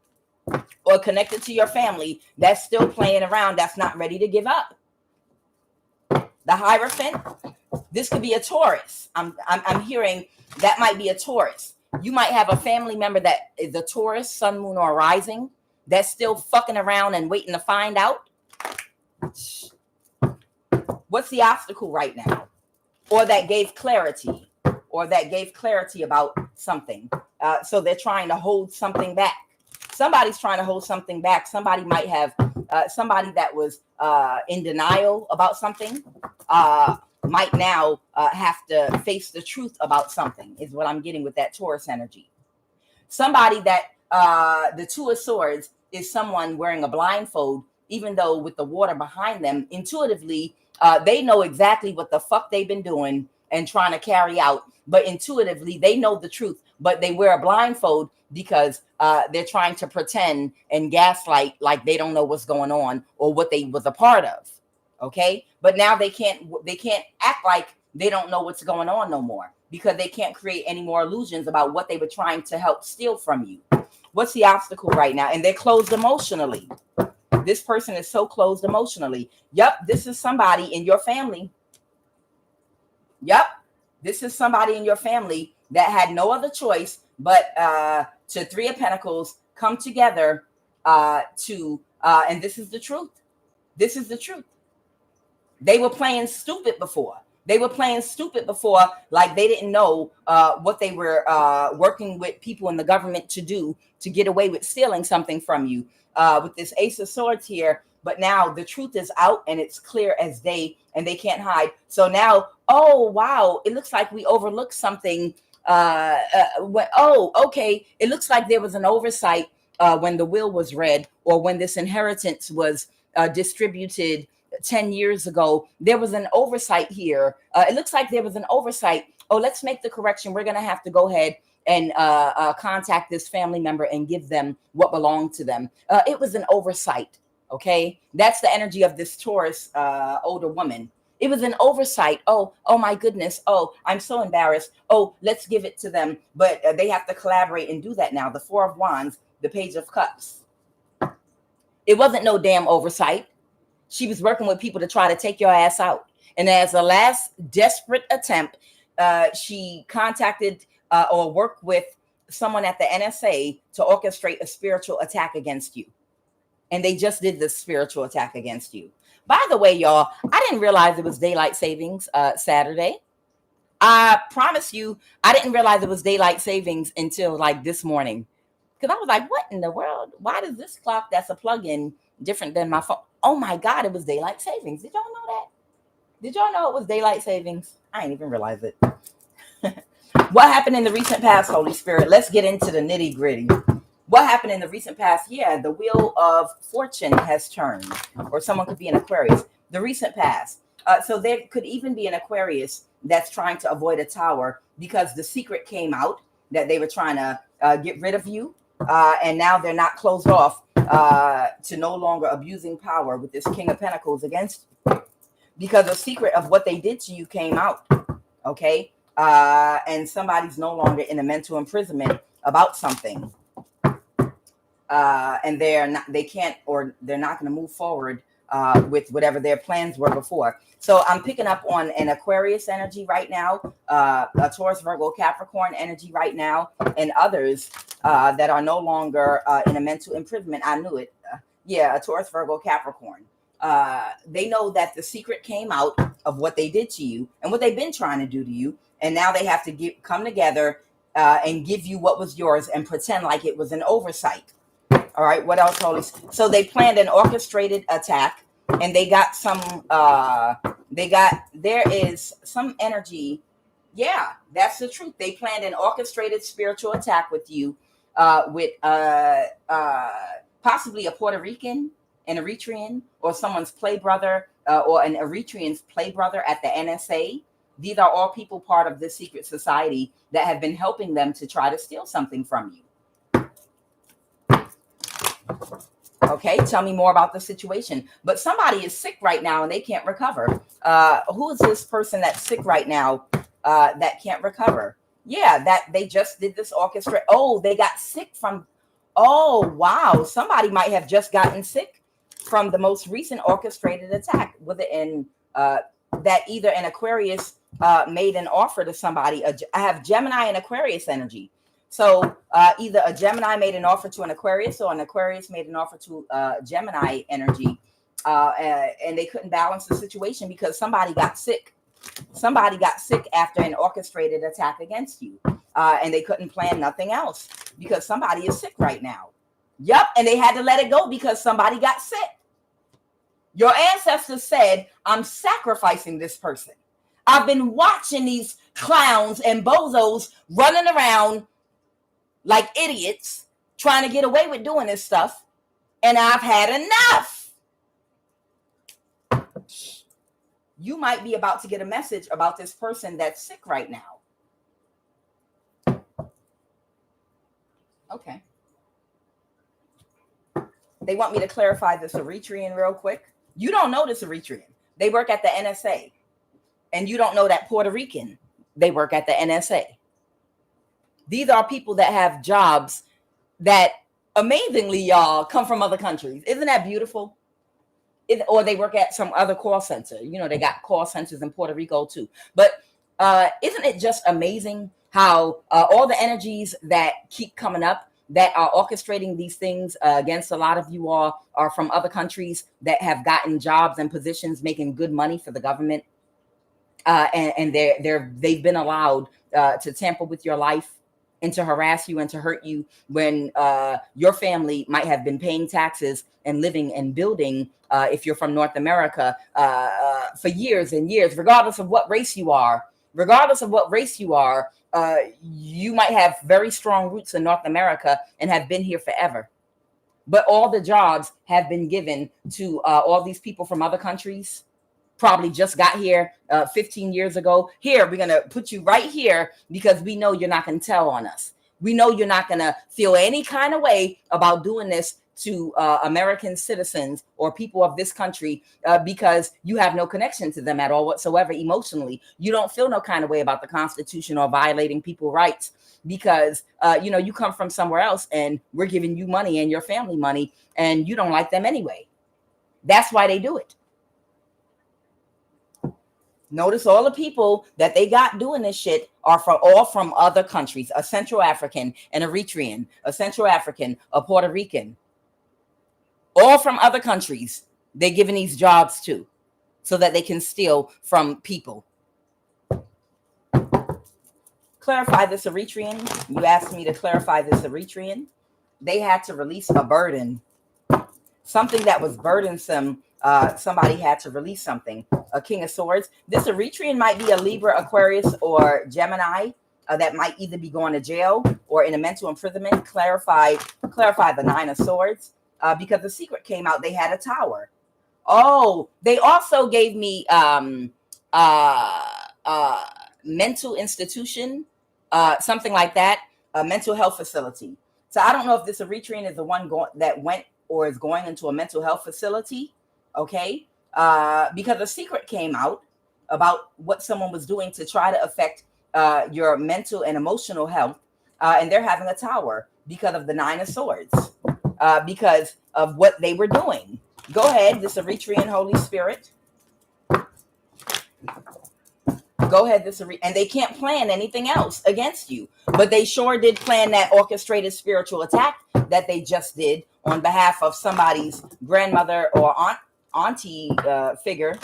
or connected to your family that's still playing around, that's not ready to give up. The Hierophant, this could be a Taurus. I'm hearing that might be a Taurus. You might have a family member that is a Taurus, sun, moon, or rising, that's still fucking around and waiting to find out. What's the obstacle right now? Or that gave clarity, about something. So they're trying to hold something back. Somebody's trying to hold something back. Somebody might have, somebody that was in denial about something might now have to face the truth about something, is what I'm getting with that Taurus energy. Somebody that, the 2 of Swords is someone wearing a blindfold, even though with the water behind them, intuitively, they know exactly what the fuck they've been doing and trying to carry out. But intuitively, they know the truth, but they wear a blindfold because they're trying to pretend and gaslight like they don't know what's going on or what they was a part of. Okay, but now they can't act like they don't know what's going on no more because they can't create any more illusions about what they were trying to help steal from you. What's the obstacle right now? And they're closed emotionally. This person is so closed emotionally. Yep, this is somebody in your family. Yep, this is somebody in your family that had no other choice but to Three of Pentacles come together and this is the truth. This is the truth. They were playing stupid before. They were playing stupid before, like they didn't know what they were working with people in the government to do to get away with stealing something from you with this Ace of Swords here. But now the truth is out and it's clear as day and they can't hide. So now, oh, wow, it looks like we overlooked something. Okay. It looks like there was an oversight when the will was read or when this inheritance was distributed 10 years ago. There was an oversight here. It looks like there was an oversight. Oh, let's make the correction. We're going to have to go ahead and contact this family member and give them what belonged to them. It was an oversight. Okay. That's the energy of this Taurus older woman. It was an oversight. Oh my goodness. Oh, I'm so embarrassed. Oh, let's give it to them. But they have to collaborate and do that now. The Four of Wands, the Page of Cups. It wasn't no damn oversight. She was working with people to try to take your ass out. And as a last desperate attempt, she contacted or worked with someone at the NSA to orchestrate a spiritual attack against you. And they just did this spiritual attack against you. By the way, y'all, I didn't realize it was daylight savings Saturday. I promise you, I didn't realize it was daylight savings until like this morning. Because I was like, what in the world? Why does this clock that's a plug-in different than my phone? Oh my God, it was daylight savings. Did y'all know that? Did y'all know it was daylight savings? I didn't even realize it. What happened in the recent past, Holy Spirit? Let's get into the nitty gritty. What happened in the recent past? Yeah, the wheel of fortune has turned, or someone could be an Aquarius. The recent past. So there could even be an Aquarius that's trying to avoid a tower because the secret came out that they were trying to get rid of you. And now they're not closed off to no longer abusing power with this King of Pentacles against you. Because the secret of what they did to you came out. Okay. And somebody's no longer in a mental imprisonment about something. And they're not going to move forward with whatever their plans were before. So I'm picking up on an Aquarius energy right now, a Taurus, Virgo, Capricorn energy right now, and others that are no longer in a mental imprisonment. I knew it. Yeah, a Taurus, Virgo, Capricorn. They know that the secret came out of what they did to you and what they've been trying to do to you. And now they have to come together and give you what was yours and pretend like it was an oversight. All right. What else, Holy? So they planned an orchestrated attack, and they got some. There is some energy. Yeah, that's the truth. They planned an orchestrated spiritual attack with you, with possibly a Puerto Rican, an Eritrean, or someone's play brother, or an Eritrean's play brother at the NSA. These are all people part of this secret society that have been helping them to try to steal something from you. Okay, tell me more about the situation. But somebody is sick right now and they can't recover. Who is this person that's sick right now that can't recover? Yeah, that they just did this orchestra. Oh, they got sick from. Oh, wow. Somebody might have just gotten sick from the most recent orchestrated attack with it in that either an Aquarius made an offer to somebody. I have Gemini and Aquarius energy. So either a Gemini made an offer to an Aquarius or an Aquarius made an offer to Gemini energy. And they couldn't balance the situation because somebody got sick. Somebody got sick after an orchestrated attack against you. And they couldn't plan nothing else because somebody is sick right now. Yep. And they had to let it go because somebody got sick. Your ancestors said, I'm sacrificing this person. I've been watching these clowns and bozos running around like idiots trying to get away with doing this stuff. And I've had enough. You might be about to get a message about this person that's sick right now. Okay. They want me to clarify this Eritrean real quick. You don't know this Eritrean. They work at the NSA. And you don't know that Puerto Rican. They work at the NSA. These are people that have jobs that amazingly, y'all come from other countries. Isn't that beautiful? Or they work at some other call center. You know, they got call centers in Puerto Rico too. But isn't it just amazing how all the energies that keep coming up that are orchestrating these things against a lot of you all are from other countries that have gotten jobs and positions making good money for the government, and they've been allowed to tamper with your life and to harass you and to hurt you when your family might have been paying taxes and living and building, if you're from North America, for years and years, regardless of what race you are. Regardless of what race you are, you might have very strong roots in North America and have been here forever. But all the jobs have been given to all these people from other countries, probably just got here 15 years ago. Here, we're going to put you right here because we know you're not going to tell on us. We know you're not going to feel any kind of way about doing this to American citizens or people of this country because you have no connection to them at all whatsoever emotionally. You don't feel no kind of way about the Constitution or violating people's rights because, you come from somewhere else and we're giving you money and your family money and you don't like them anyway. That's why they do it. Notice all the people that they got doing this shit are all from other countries, a Central African, an Eritrean, a Central African, a Puerto Rican, all from other countries. They're giving these jobs to so that they can steal from people. Clarify this Eritrean. You asked me to clarify this Eritrean. They had to release a burden, something that was burdensome. Somebody had to release something. A King of Swords. This Eritrean might be a Libra, Aquarius, or Gemini that might either be going to jail or in a mental imprisonment. Clarify the Nine of Swords because the secret came out. They had a tower. Oh, they also gave me mental institution, something like that, a mental health facility. So I don't know if this Eritrean is the one that went or is going into a mental health facility. Okay. Because a secret came out about what someone was doing to try to affect your mental and emotional health. And they're having a tower because of the Nine of Swords, because of what they were doing. Go ahead, this Eritrean Holy Spirit. Go ahead, and they can't plan anything else against you. But they sure did plan that orchestrated spiritual attack that they just did on behalf of somebody's grandmother or auntie figure,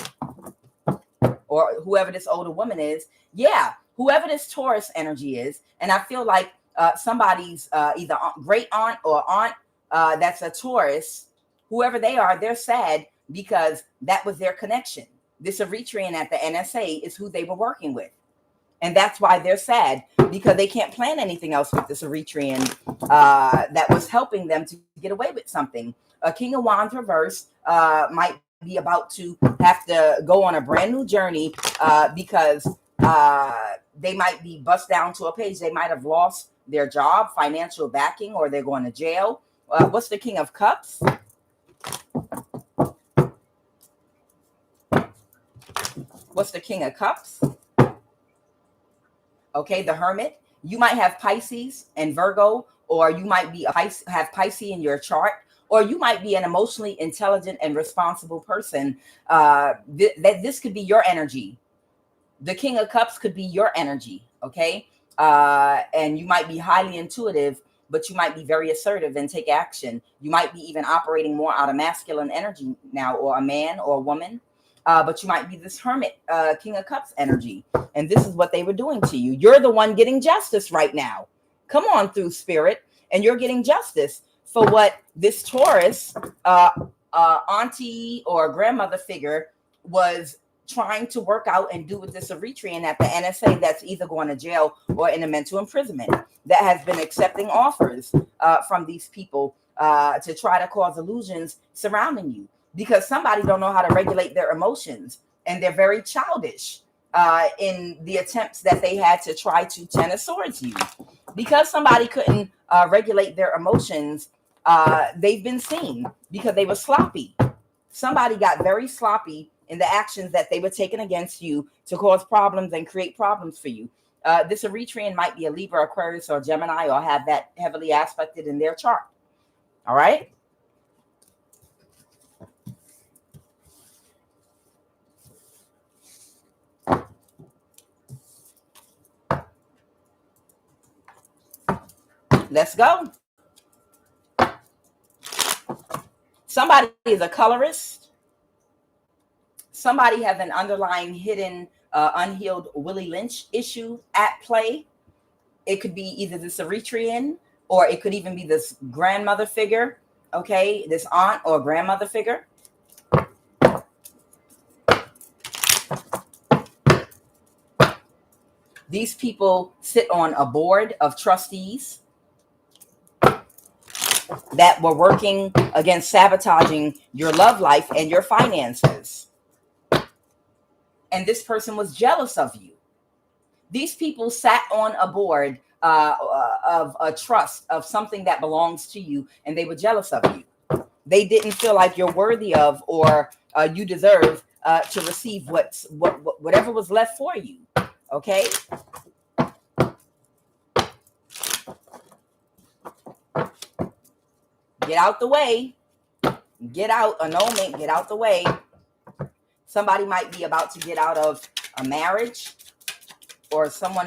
or whoever this older woman is. Yeah, whoever this Taurus energy is. And I feel like somebody's either great aunt or aunt that's a Taurus, whoever they are, they're sad because that was their connection. This Eritrean at the NSA is who they were working with. And that's why they're sad, because they can't plan anything else with this Eritrean that was helping them to get away with something. A King of Wands reverse might be about to have to go on a brand new journey because they might be bust down to a page. They might have lost their job, financial backing, or they're going to jail. What's the King of Cups? What's the King of Cups? Okay, the Hermit. You might have Pisces and Virgo, or you might be have Pisces in your chart, or you might be an emotionally intelligent and responsible person. This could be your energy. The King of Cups could be your energy, okay? And you might be highly intuitive, but you might be very assertive and take action. You might be even operating more out of masculine energy now, or a man or a woman. But you might be this Hermit, King of Cups energy. And this is what they were doing to you. You're the one getting justice right now. Come on through, Spirit. And you're getting justice for what this Taurus, auntie or grandmother figure was trying to work out and do with this Eritrean at the NSA that's either going to jail or in a mental imprisonment, that has been accepting offers from these people to try to cause illusions surrounding you. Because somebody don't know how to regulate their emotions, and they're very childish in the attempts that they had to try to Ten of Swords you. Because somebody couldn't regulate their emotions, they've been seen because they were sloppy. Somebody got very sloppy in the actions that they were taking against you to cause problems and create problems for you. This Eritrean might be a Libra, Aquarius, or Gemini, or have that heavily aspected in their chart. All right. Let's go. Somebody is a colorist. Somebody has an underlying hidden unhealed Willie Lynch issue at play. It could be either this Eritrean, or it could even be this grandmother figure, okay, this aunt or grandmother figure. These people sit on a board of trustees that were working against sabotaging your love life and your finances. And this person was jealous of you. These people sat on a board of a trust of something that belongs to you, and they were jealous of you. They didn't feel like you're worthy of, or you deserve to receive whatever was left for you. Okay. Get out the way. Get out. Annulment. Get out the way. Somebody might be about to get out of a marriage, or if someone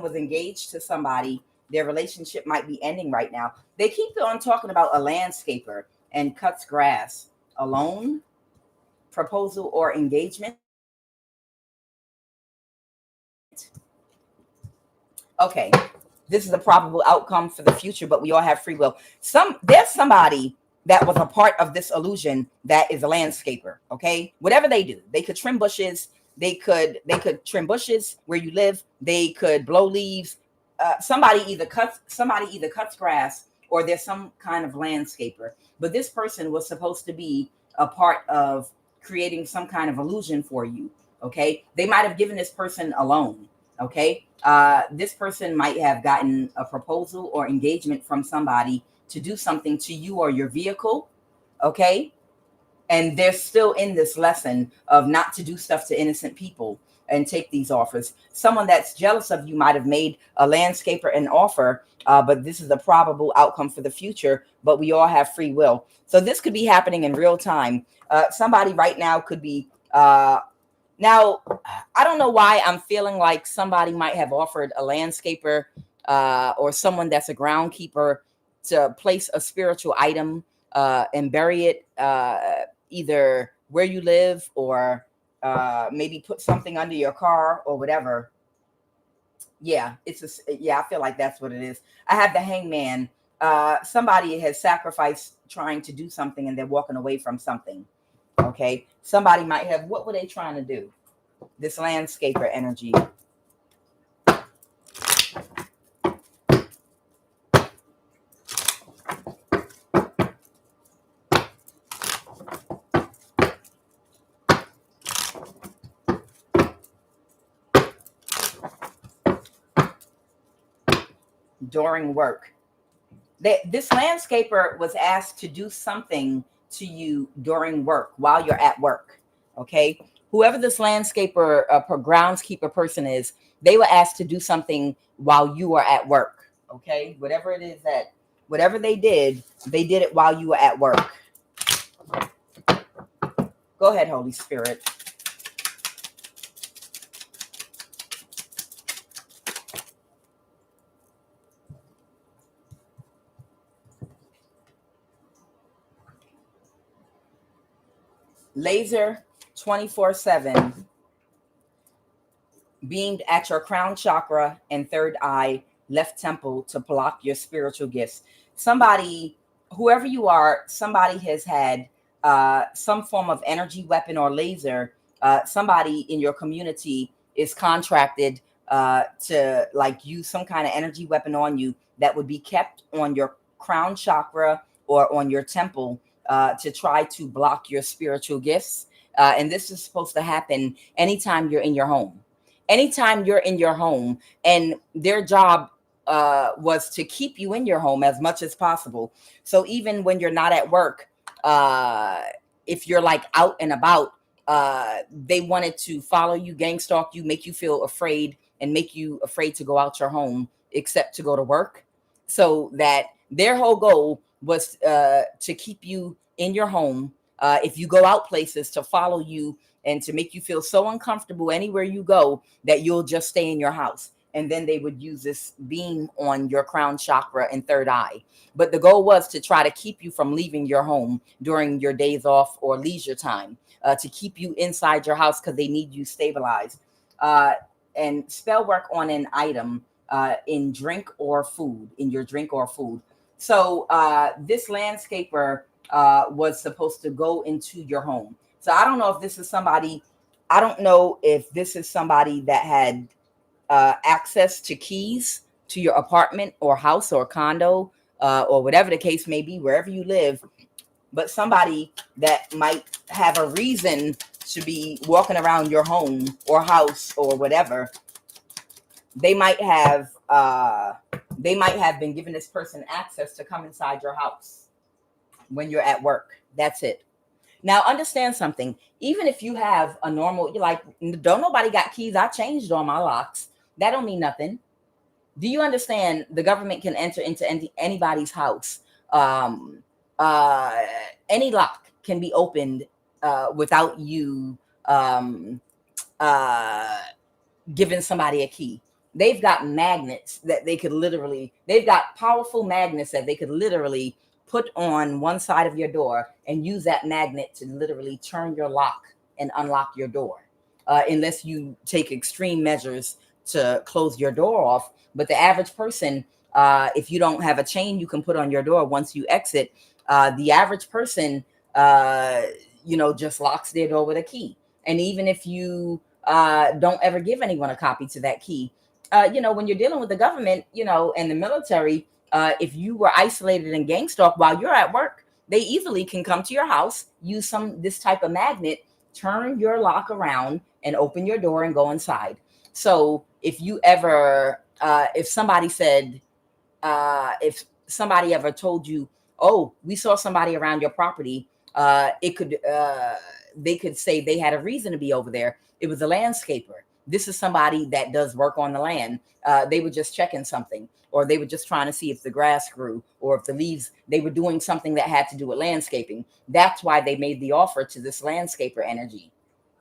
was engaged to somebody, their relationship might be ending right now. They keep on talking about a landscaper and cuts grass. Alone, proposal, or engagement. Okay, this is a probable outcome for the future, but we all have free will. There's somebody that was a part of this illusion that is a landscaper. Okay, whatever they do, they could trim bushes. They could trim bushes where you live. They could blow leaves. Somebody either cuts grass, or there's some kind of landscaper. But this person was supposed to be a part of creating some kind of illusion for you. Okay, they might have given this person a loan. Okay, this person might have gotten a proposal or engagement from somebody to do something to you or your vehicle. Okay, and they're still in this lesson of not to do stuff to innocent people and take these offers. Someone that's jealous of you might have made a landscaper an offer, but this is a probable outcome for the future, but we all have free will. So this could be happening in real time. Somebody right now could be, now, I don't know why I'm feeling like somebody might have offered a landscaper or someone that's a groundkeeper to place a spiritual item and bury it either where you live, or maybe put something under your car or whatever. Yeah, I feel like that's what it is. I have the hangman. Somebody has sacrificed trying to do something, and they're walking away from something. Okay, somebody might have, what were they trying to do? This landscaper energy. During work. This landscaper was asked to do something to you during work, while you're at work. Okay, whoever this landscaper groundskeeper person is, they were asked to do something while you were at work. Okay, whatever it is whatever they did it while you were at work. Go ahead, Holy Spirit. Laser 24/7 beamed at your crown chakra and third eye, left temple, to block your spiritual gifts. Somebody, whoever you are, somebody has had some form of energy weapon or laser. Somebody in your community is contracted to like use some kind of energy weapon on you that would be kept on your crown chakra or on your temple to try to block your spiritual gifts. And this is supposed to happen anytime you're in your home. Anytime you're in your home, and their job was to keep you in your home as much as possible. So even when you're not at work, if you're like out and about, they wanted to follow you, gang stalk you, make you feel afraid, and make you afraid to go out your home except to go to work, so that Their whole goal was to keep you in your home. If you go out places, to follow you and to make you feel so uncomfortable anywhere you go that you'll just stay in your house. And then they would use this beam on your crown chakra and third eye. But the goal was to try to keep you from leaving your home during your days off or leisure time, to keep you inside your house because they need you stabilized. And spell work on an item in drink or food, in your drink or food. So this landscaper was supposed to go into your home. So I don't know if this is somebody, I don't know if this is somebody that had access to keys to your apartment or house or condo, or whatever the case may be, wherever you live, but somebody that might have a reason to be walking around your home or house or whatever. They might have been giving this person access to come inside your house when you're at work. That's it. Now understand something. Even if you have a normal, you're like, don't nobody got keys, I changed all my locks. That don't mean nothing. Do you understand the government can enter into anybody's house? Any lock can be opened without you giving somebody a key. They've got magnets that they've got powerful magnets that they could literally put on one side of your door and use that magnet to literally turn your lock and unlock your door, unless you take extreme measures to close your door off. But the average person, if you don't have a chain you can put on your door once you exit, the average person, just locks their door with a key. And even if you don't ever give anyone a copy to that key, when you're dealing with the government, and the military, if you were isolated and gang stalked while you're at work, they easily can come to your house, use this type of magnet, turn your lock around and open your door and go inside. So if you ever, if somebody said, if somebody ever told you, oh, we saw somebody around your property, they could say they had a reason to be over there. It was a landscaper. This is somebody that does work on the land. They were just checking something, or they were just trying to see if the grass grew or if the leaves, they were doing something that had to do with landscaping. That's why they made the offer to this landscaper energy.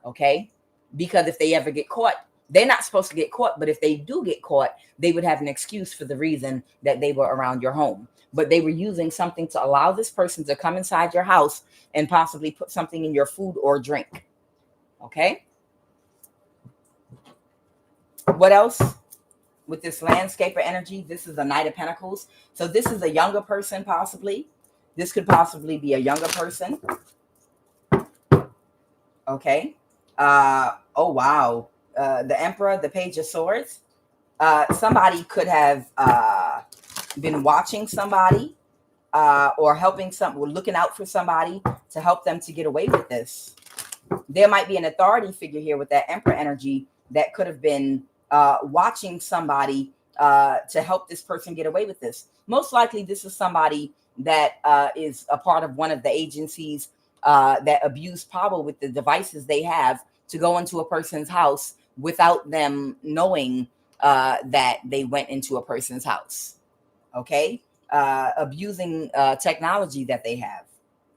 Okay. Because if they ever get caught, they're not supposed to get caught, but if they do get caught, they would have an excuse for the reason that they were around your home. But they were using something to allow this person to come inside your house and possibly put something in your food or drink. Okay. What else with this landscaper energy? This is a Knight of Pentacles. So this is a younger person, possibly. This could possibly be a younger person. Okay. Oh, wow. The Emperor, the Page of Swords. Somebody could have been watching somebody or helping or looking out for somebody to help them to get away with this. There might be an authority figure here with that Emperor energy that could have been watching somebody to help this person get away with this. Most likely, this is somebody that is a part of one of the agencies that abuse power with the devices they have to go into a person's house without them knowing that they went into a person's house. Okay. Abusing technology that they have.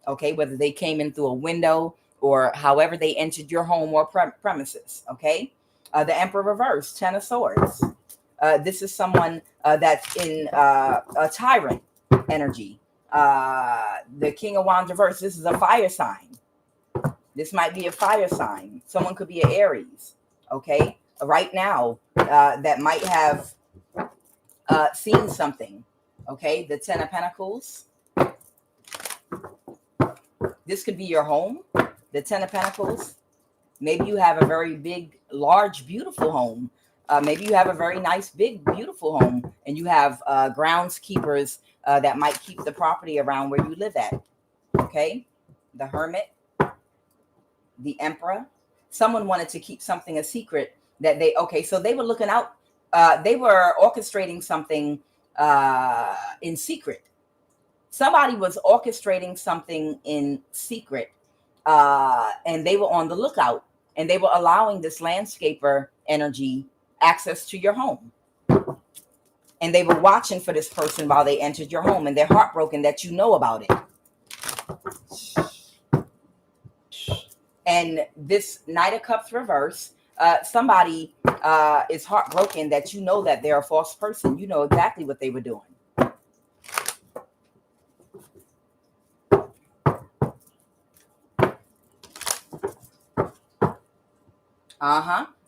Okay. Whether they came in through a window or however they entered your home or premises. Okay. The Emperor reverse, 10 of Swords. This is someone that's in a tyrant energy. The King of Wands reverse. This is a fire sign. This might be a fire sign. Someone could be an Aries. Okay. Right now, that might have seen something. Okay. The 10 of Pentacles. This could be your home. The 10 of Pentacles. Maybe you have a very big, large, beautiful home. Maybe you have a very nice, big, beautiful home, and you have groundskeepers that might keep the property around where you live at. Okay. The Hermit. The Emperor. Someone wanted to keep something a secret that so they were looking out. They were orchestrating something in secret. Somebody was orchestrating something in secret, and they were on the lookout, and they were allowing this landscaper energy access to your home. and they were watching for this person while they entered your home, and they're heartbroken that you know about it. And this Knight of Cups reverse, somebody is heartbroken that you know that they're a false person. You know exactly what they were doing.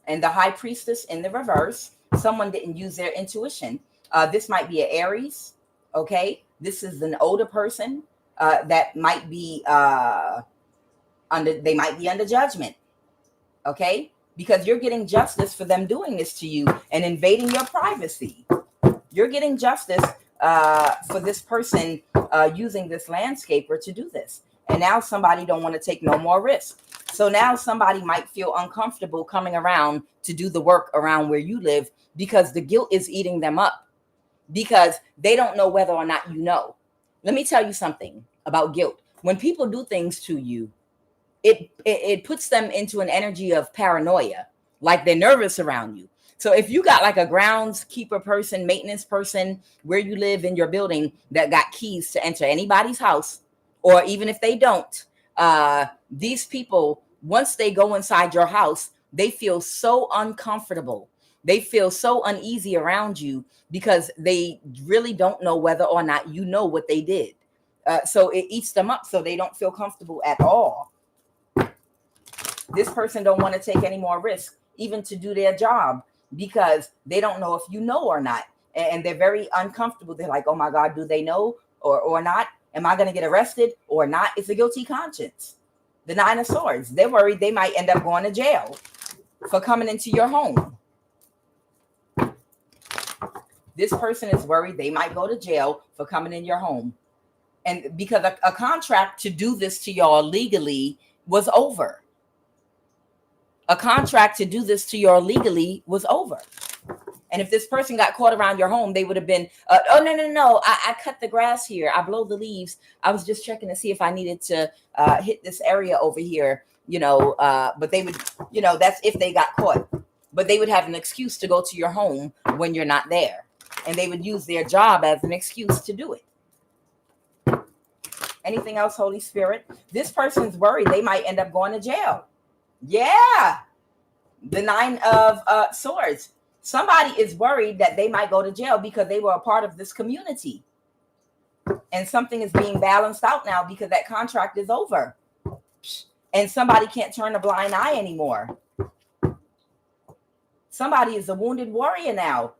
And the High Priestess in the reverse, someone didn't use their intuition. This might be an Aries, okay? This is an older person that might be they might be under judgment, okay? Because you're getting justice for them doing this to you and invading your privacy. You're getting justice for this person using this landscaper to do this. And now somebody don't want to take no more risk. So now somebody might feel uncomfortable coming around to do the work around where you live because the guilt is eating them up, because they don't know whether or not you know. Let me tell you something about guilt. When people do things to you, it puts them into an energy of paranoia, like they're nervous around you. So if you got like a groundskeeper person, maintenance person where you live in your building that got keys to enter anybody's house, or even if they don't, these people, once they go inside your house, they feel so uncomfortable. They feel so uneasy around you because they really don't know whether or not you know what they did. So it eats them up, so they don't feel comfortable at all. This person don't want to take any more risk, even to do their job, because they don't know if you know or not. And they're very uncomfortable. They're like, oh my God, do they know or not? Am I going to get arrested or not? It's a guilty conscience. The Nine of Swords. They're worried they might end up going to jail for coming into your home. This person is worried they might go to jail for coming in your home. And because a contract to do this to y'all legally was over. A contract to do this to y'all legally was over. And if this person got caught around your home, they would have been, oh, no. I cut the grass here. I blow the leaves. I was just checking to see if I needed to hit this area over here, but they would, that's if they got caught. But they would have an excuse to go to your home when you're not there. And they would use their job as an excuse to do it. Anything else, Holy Spirit? This person's worried they might end up going to jail. Yeah. The Nine of Swords. Somebody is worried that they might go to jail because they were a part of this community. And something is being balanced out now because that contract is over. And somebody can't turn a blind eye anymore. Somebody is a wounded warrior now.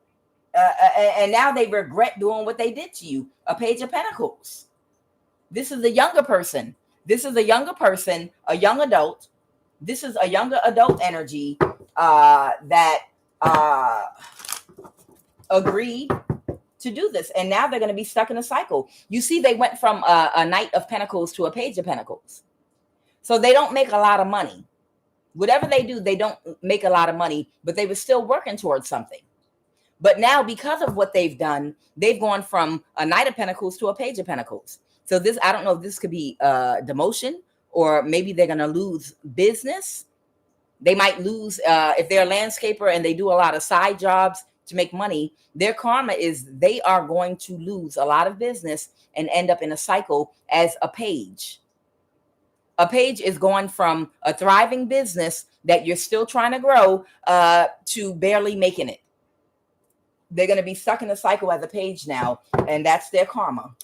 And now they regret doing what they did to you. A Page of Pentacles. This is a younger person. This is a younger person, a young adult. This is a younger adult energy that agreed to do this. And now they're going to be stuck in a cycle. You see, they went from a Knight of Pentacles to a Page of Pentacles. So they don't make a lot of money. Whatever they do, they don't make a lot of money, but they were still working towards something. But now, because of what they've done, they've gone from a Knight of Pentacles to a Page of Pentacles. So this, I don't know if this could be demotion, or maybe they're going to lose business. They might lose, if they're a landscaper and they do a lot of side jobs to make money, their karma is they are going to lose a lot of business and end up in a cycle as a page. A page is going from a thriving business that you're still trying to grow to barely making it. They're going to be stuck in a cycle as a page now, and that's their karma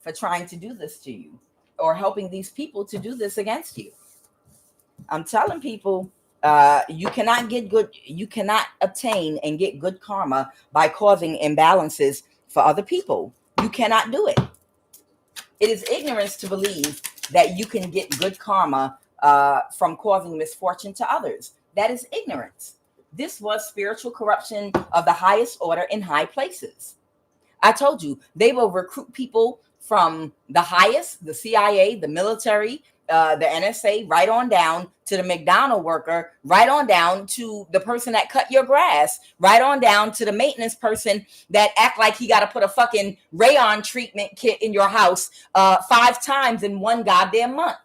for trying to do this to you or helping these people to do this against you. I'm telling people, you cannot obtain and get good karma by causing imbalances for other people. You cannot do it. It is ignorance to believe that you can get good karma from causing misfortune to others. That is ignorance. This was spiritual corruption of the highest order in high places. I told you, they will recruit people from the highest, the CIA, the military, the NSA, right on down to the McDonald's worker, right on down to the person that cut your grass, right on down to the maintenance person that act like he got to put a fucking rayon treatment kit in your house 5 times in one goddamn month.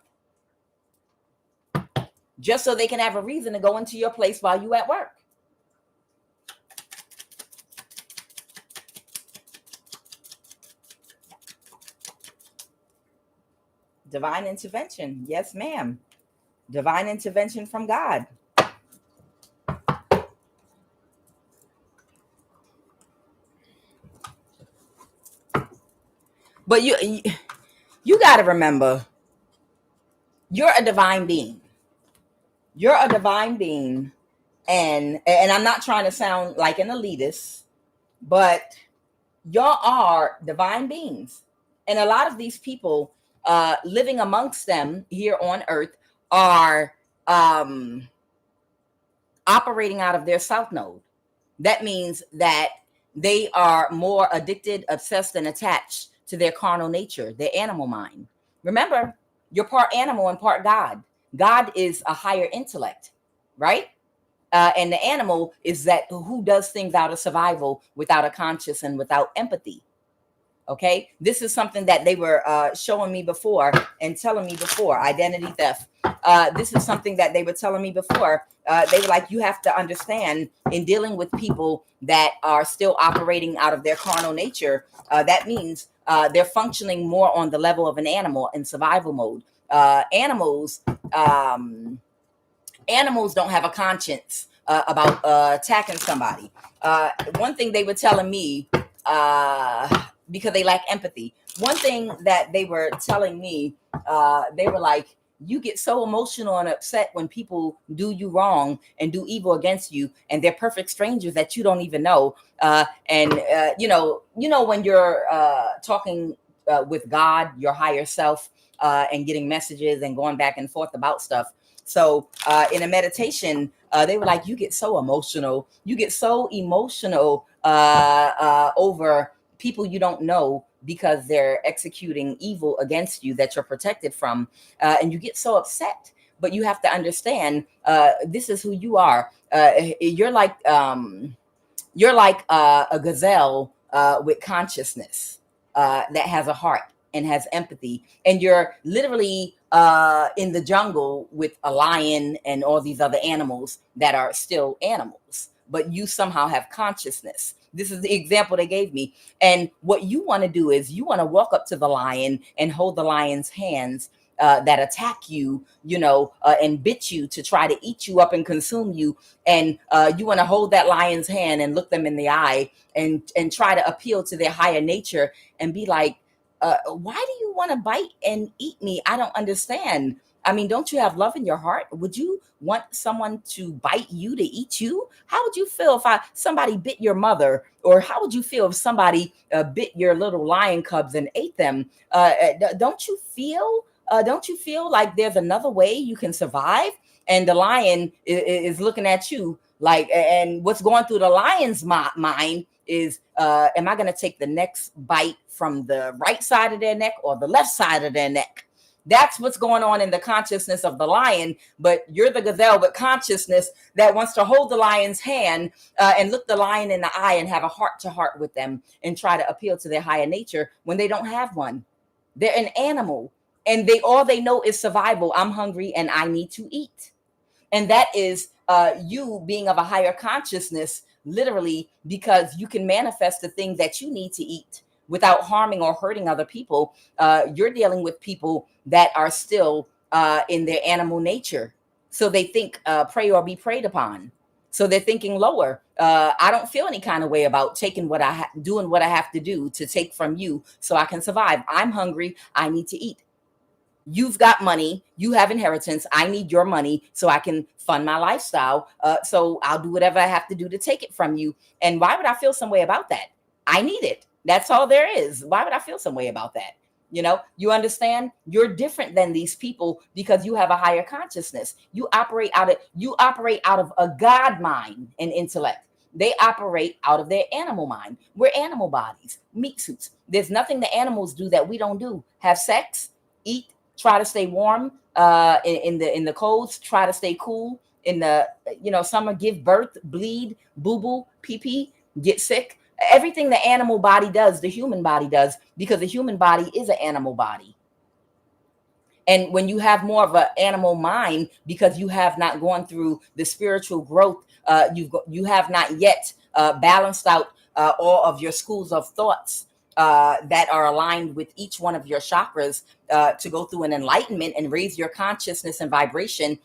Just so they can have a reason to go into your place while you at work. Divine intervention. Yes, ma'am. Divine intervention from God. But you got to remember, you're a divine being. You're a divine being, and I'm not trying to sound like an elitist, but y'all are divine beings. And a lot of these people living amongst them here on earth are um, operating out of their south node. That means that they are more addicted, obsessed, and attached to their carnal nature, their animal mind. Remember, you're part animal and part God. God is a higher intellect, right? And the animal is that who does things out of survival without a conscience and without empathy. Okay, this is something that they were showing me before and telling me before. Identity theft. This is something that they were telling me before. They were like, you have to understand, in dealing with people that are still operating out of their carnal nature, that means they're functioning more on the level of an animal in survival mode. Animals don't have a conscience about attacking somebody. One thing they were telling me, because they lack empathy. One thing that they were telling me, they were like, you get so emotional and upset when people do you wrong and do evil against you, and they're perfect strangers that you don't even know. When you're talking with God, your higher self, and getting messages and going back and forth about stuff. So in a meditation, they were like, you get so emotional. You get so emotional over people you don't know because they're executing evil against you that you're protected from. And you get so upset. But you have to understand, this is who you are. You're like a gazelle with consciousness that has a heart and has empathy, and you're literally in the jungle with a lion and all these other animals that are still animals, but you somehow have consciousness. This is the example they gave me. And what you want to do is you want to walk up to the lion and hold the lion's hands that attack you, and bit you to try to eat you up and consume you. And you want to hold that lion's hand and look them in the eye and try to appeal to their higher nature and be like, why do you want to bite and eat me? I don't understand. I mean, don't you have love in your heart? Would you want someone to bite you to eat you? How would you feel if somebody bit your mother? Or how would you feel if somebody bit your little lion cubs and ate them? Don't you feel? Don't you feel like there's another way you can survive? And the lion is looking at you like, and what's going through the lion's mind is, am I going to take the next bite from the right side of their neck or the left side of their neck? That's what's going on in the consciousness of the lion. But you're the gazelle with consciousness that wants to hold the lion's hand and look the lion in the eye and have a heart to heart with them and try to appeal to their higher nature when they don't have one. They're an animal, and all they know is survival. I'm hungry and I need to eat. And that is you being of a higher consciousness, literally, because you can manifest the things that you need to eat without harming or hurting other people. You're dealing with people that are still in their animal nature. So they think pray or be preyed upon. So they're thinking lower. I don't feel any kind of way about taking doing what I have to do to take from you so I can survive. I'm hungry. I need to eat. You've got money, you have inheritance. I need your money so I can fund my lifestyle. So I'll do whatever I have to do to take it from you. And why would I feel some way about that? I need it. That's all there is. Why would I feel some way about that? You understand? You're different than these people because you have a higher consciousness. You operate out of a God mind and intellect. They operate out of their animal mind. We're animal bodies, meat suits. There's nothing the animals do that we don't do. Have sex, eat, try to stay warm in the colds, try to stay cool in the summer, give birth, bleed, boo-boo, pee-pee, get sick. Everything the animal body does, the human body does, because the human body is an animal body. And when you have more of an animal mind, because you have not gone through the spiritual growth, you have not yet balanced out all of your schools of thoughts that are aligned with each one of your chakras to go through an enlightenment and raise your consciousness and vibration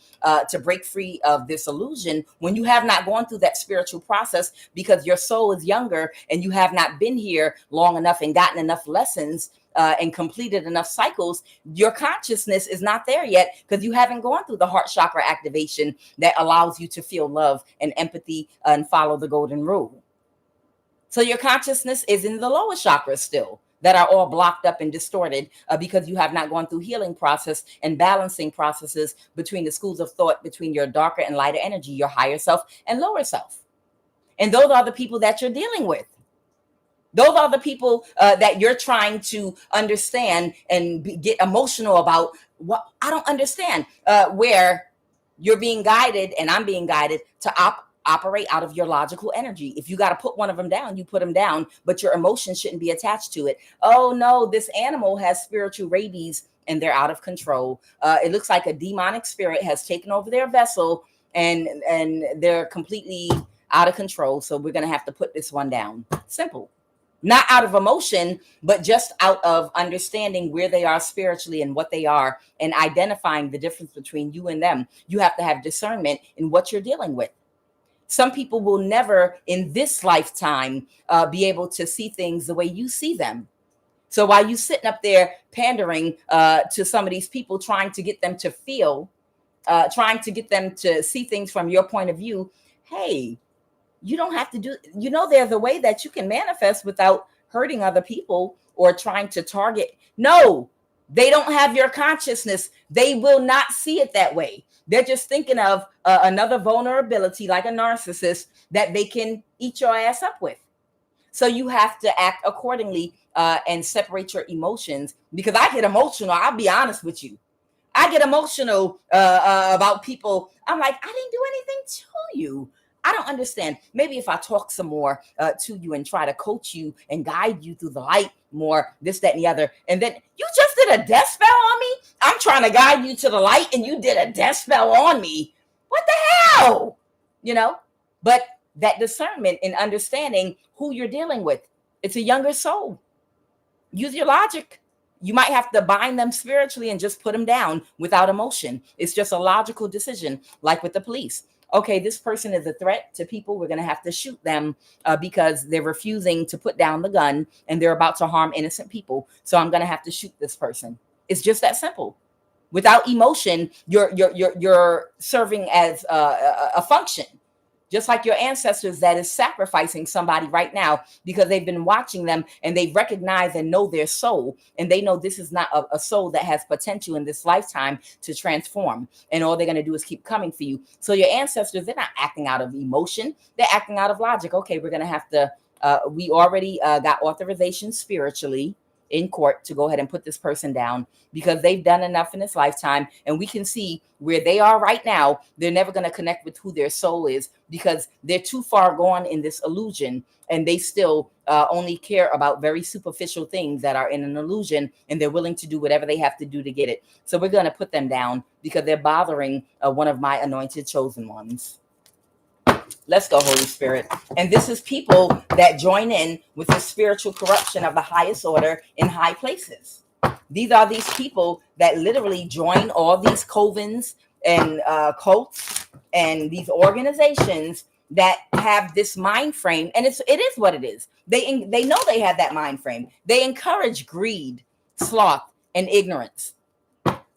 to break free of this illusion when you have not gone through that spiritual process because your soul is younger and you have not been here long enough and gotten enough lessons and completed enough cycles. Your consciousness is not there yet because you haven't gone through the heart chakra activation that allows you to feel love and empathy and follow the golden rule. So your consciousness is in the lower chakras still that are all blocked up and distorted because you have not gone through healing process and balancing processes between the schools of thought, between your darker and lighter energy, your higher self and lower self. And those are the people that you're dealing with. Those are the people that you're trying to understand and get emotional about. What I don't understand, where you're being guided and I'm being guided to operate out of your logical energy. If you got to put one of them down, you put them down, but your emotions shouldn't be attached to it. Oh no, this animal has spiritual rabies and they're out of control. It looks like a demonic spirit has taken over their vessel and they're completely out of control. So we're going to have to put this one down. Simple. Not out of emotion, but just out of understanding where they are spiritually and what they are and identifying the difference between you and them. You have to have discernment in what you're dealing with. Some people will never in this lifetime be able to see things the way you see them. So while you're sitting up there pandering to some of these people, trying to get them to feel, trying to get them to see things from your point of view, hey, you don't have to do, there's a way that you can manifest without hurting other people or trying to target. No, they don't have your consciousness. They will not see it that way. They're just thinking of another vulnerability like a narcissist that they can eat your ass up with. So you have to act accordingly and separate your emotions, because I get emotional. I'll be honest with you. I get emotional about people. I'm like, I didn't do anything to you. I don't understand. Maybe if I talk some more to you and try to coach you and guide you through the light more, this, that, and the other. And then you just did a death spell on me. I'm trying to guide you to the light and you did a death spell on me. What the hell? But that discernment and understanding who you're dealing with. It's a younger soul. Use your logic. You might have to bind them spiritually and just put them down without emotion. It's just a logical decision, like with the police. Okay, this person is a threat to people. We're going to have to shoot them because they're refusing to put down the gun and they're about to harm innocent people. So I'm going to have to shoot this person. It's just that simple. Without emotion, you're serving as a function. Just like your ancestors that is sacrificing somebody right now because they've been watching them and they recognize and know their soul. And they know this is not a soul that has potential in this lifetime to transform. And all they're going to do is keep coming for you. So your ancestors, they're not acting out of emotion. They're acting out of logic. Okay, we're going to have to, we already got authorization spiritually in court to go ahead and put this person down because they've done enough in this lifetime. And we can see where they are right now. They're never going to connect with who their soul is because they're too far gone in this illusion. And they still only care about very superficial things that are in an illusion. And they're willing to do whatever they have to do to get it. So we're going to put them down because they're bothering one of my anointed chosen ones. Let's go, Holy Spirit. And this is people that join in with the spiritual corruption of the highest order in high places. These are these people that literally join all these covens and cults and these organizations that have this mind frame. And it is what it is. They know they have that mind frame. They encourage greed, sloth, and ignorance.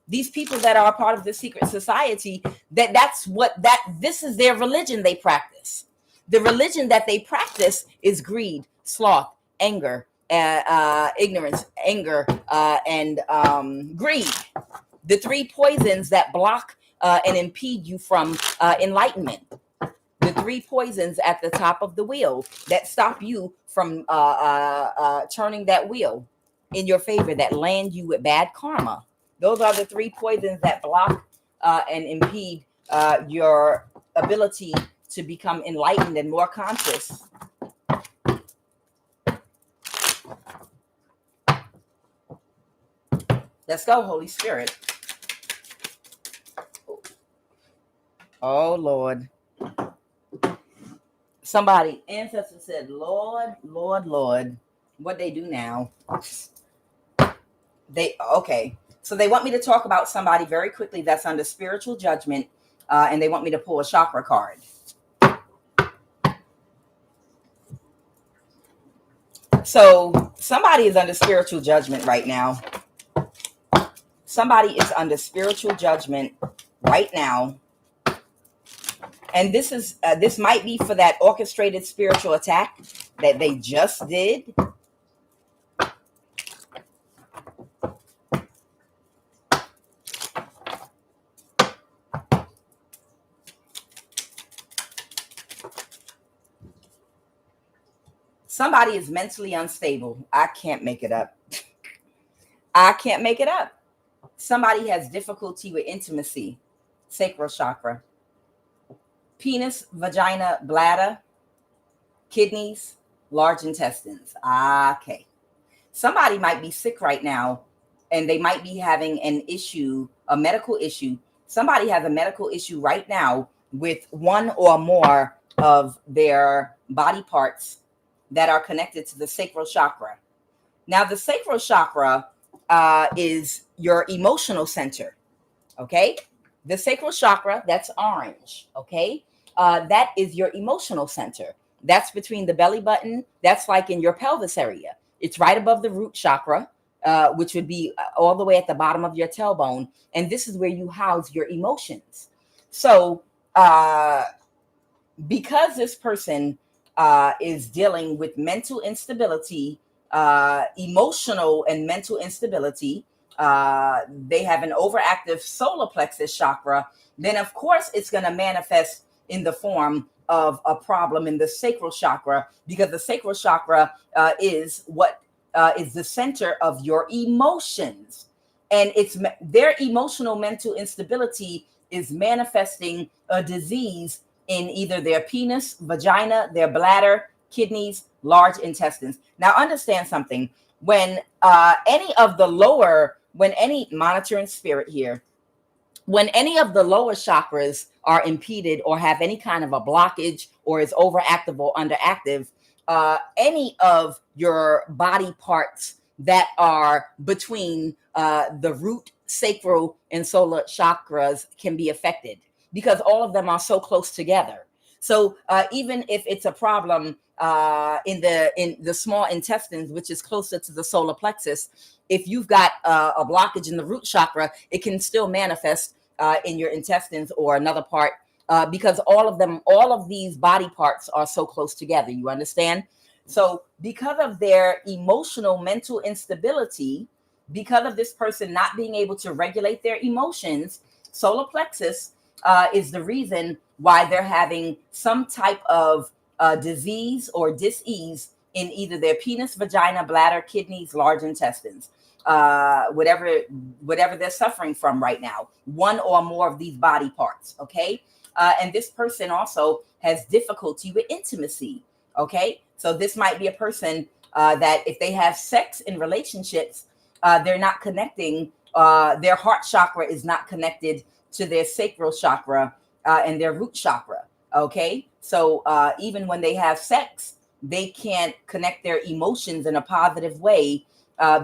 These people that are a part of the secret society, this is their religion they practice. The religion that they practice is greed, sloth, anger, ignorance, anger, and greed. The three poisons that block and impede you from enlightenment. The three poisons at the top of the wheel that stop you from turning that wheel in your favor, that land you with bad karma. Those are the three poisons that block and impede your ability to become enlightened and more conscious. Let's go, Holy Spirit. Oh, Lord. Somebody, ancestor said, Lord, Lord, Lord. What they do now, okay. So they want me to talk about somebody very quickly that's under spiritual judgment, and they want me to pull a chakra card. So somebody is under spiritual judgment right now. Somebody is under spiritual judgment right now. And this might be for that orchestrated spiritual attack that they just did. Somebody is mentally unstable. I can't make it up. I can't make it up. Somebody has difficulty with intimacy. Sacral chakra. Penis, vagina, bladder, kidneys, large intestines. Okay. Somebody might be sick right now, and they might be having an issue, a medical issue. Somebody has a medical issue right now with one or more of their body parts that are connected to the sacral chakra. Now, the sacral chakra is your emotional center. Okay. The sacral chakra, that's orange. Okay. That is your emotional center. That's between the belly button. That's like in your pelvis area. It's right above the root chakra, which would be all the way at the bottom of your tailbone. And this is where you house your emotions. So because this person is dealing with mental instability, emotional and mental instability, they have an overactive solar plexus chakra, then of course it's going to manifest in the form of a problem in the sacral chakra, because the sacral chakra is what is the center of your emotions. And it's their emotional mental instability is manifesting a disease in either their penis, vagina, their bladder, kidneys, large intestines. Now understand something. When any monitoring spirit here, when any of the lower chakras are impeded or have any kind of a blockage or is overactive or underactive, any of your body parts that are between the root, sacral, and solar chakras can be affected, because all of them are so close together. So even if it's a problem in the small intestines, which is closer to the solar plexus, if you've got a blockage in the root chakra, it can still manifest in your intestines or another part, because all of these body parts are so close together. You understand? So because of their emotional mental instability, because of this person not being able to regulate their emotions, solar plexus is the reason why they're having some type of disease or dis-ease in either their penis, vagina, bladder, kidneys, large intestines, whatever they're suffering from right now, one or more of these body parts. Okay. And this person also has difficulty with intimacy. Okay. So this might be a person that if they have sex in relationships, they're not connecting. Their heart chakra is not connected to their sacral chakra and their root chakra. Okay. So even when they have sex, they can't connect their emotions in a positive way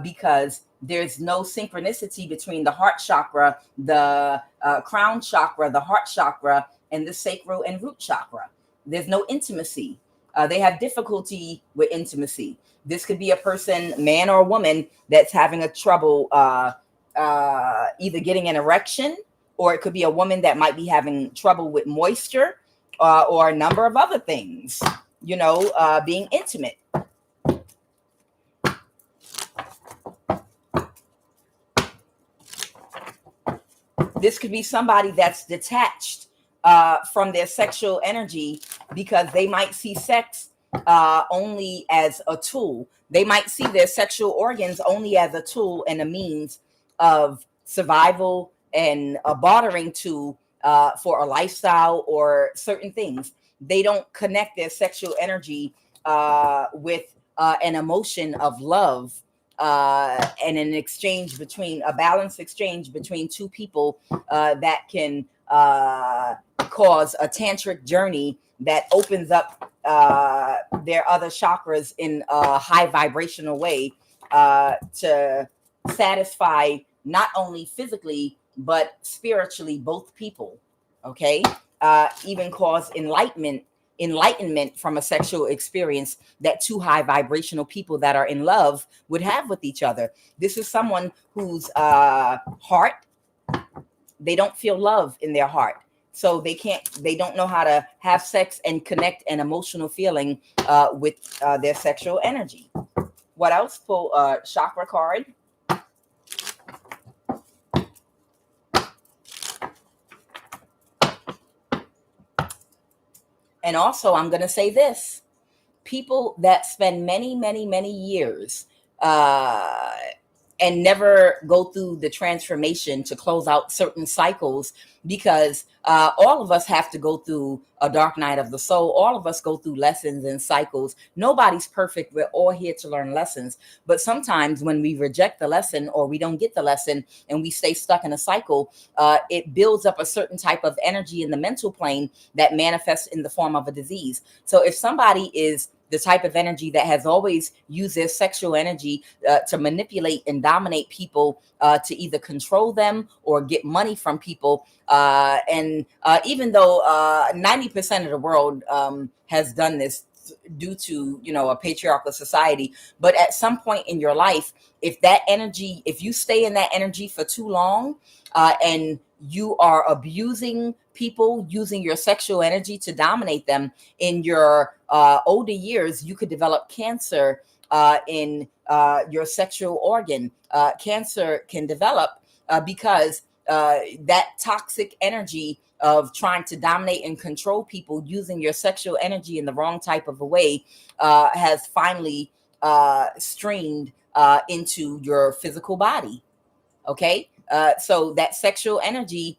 because there's no synchronicity between the heart chakra, the crown chakra, the heart chakra, and the sacral and root chakra. There's no intimacy. They have difficulty with intimacy. This could be a person, man or woman, that's having a trouble either getting an erection, or it could be a woman that might be having trouble with moisture or a number of other things, being intimate. This could be somebody that's detached from their sexual energy, because they might see sex only as a tool. They might see their sexual organs only as a tool and a means of survival and a bartering tool for a lifestyle or certain things. They don't connect their sexual energy with an emotion of love and an exchange between a balanced exchange between two people that can cause a tantric journey that opens up their other chakras in a high vibrational way to satisfy not only physically but spiritually both people. Okay, even cause enlightenment from a sexual experience that two high vibrational people that are in love would have with each other. This is someone whose heart, they don't feel love in their heart, so they don't know how to have sex and connect an emotional feeling with their sexual energy. What else? Pull a chakra card. And also, I'm going to say this: people that spend many years and never go through the transformation to close out certain cycles, because all of us have to go through a dark night of the soul. All of us go through lessons and cycles. Nobody's perfect. We're all here to learn lessons. But sometimes when we reject the lesson or we don't get the lesson and we stay stuck in a cycle, it builds up a certain type of energy in the mental plane that manifests in the form of a disease. So if somebody is the type of energy that has always used their sexual energy to manipulate and dominate people, to either control them or get money from people. And even though 90% of the world has done this due to, a patriarchal society, but at some point in your life, if you stay in that energy for too long, and you are abusing people, using your sexual energy to dominate them, in your older years, you could develop cancer in your sexual organ. Cancer can develop because that toxic energy of trying to dominate and control people using your sexual energy in the wrong type of a way has finally streamed into your physical body. Okay, so that sexual energy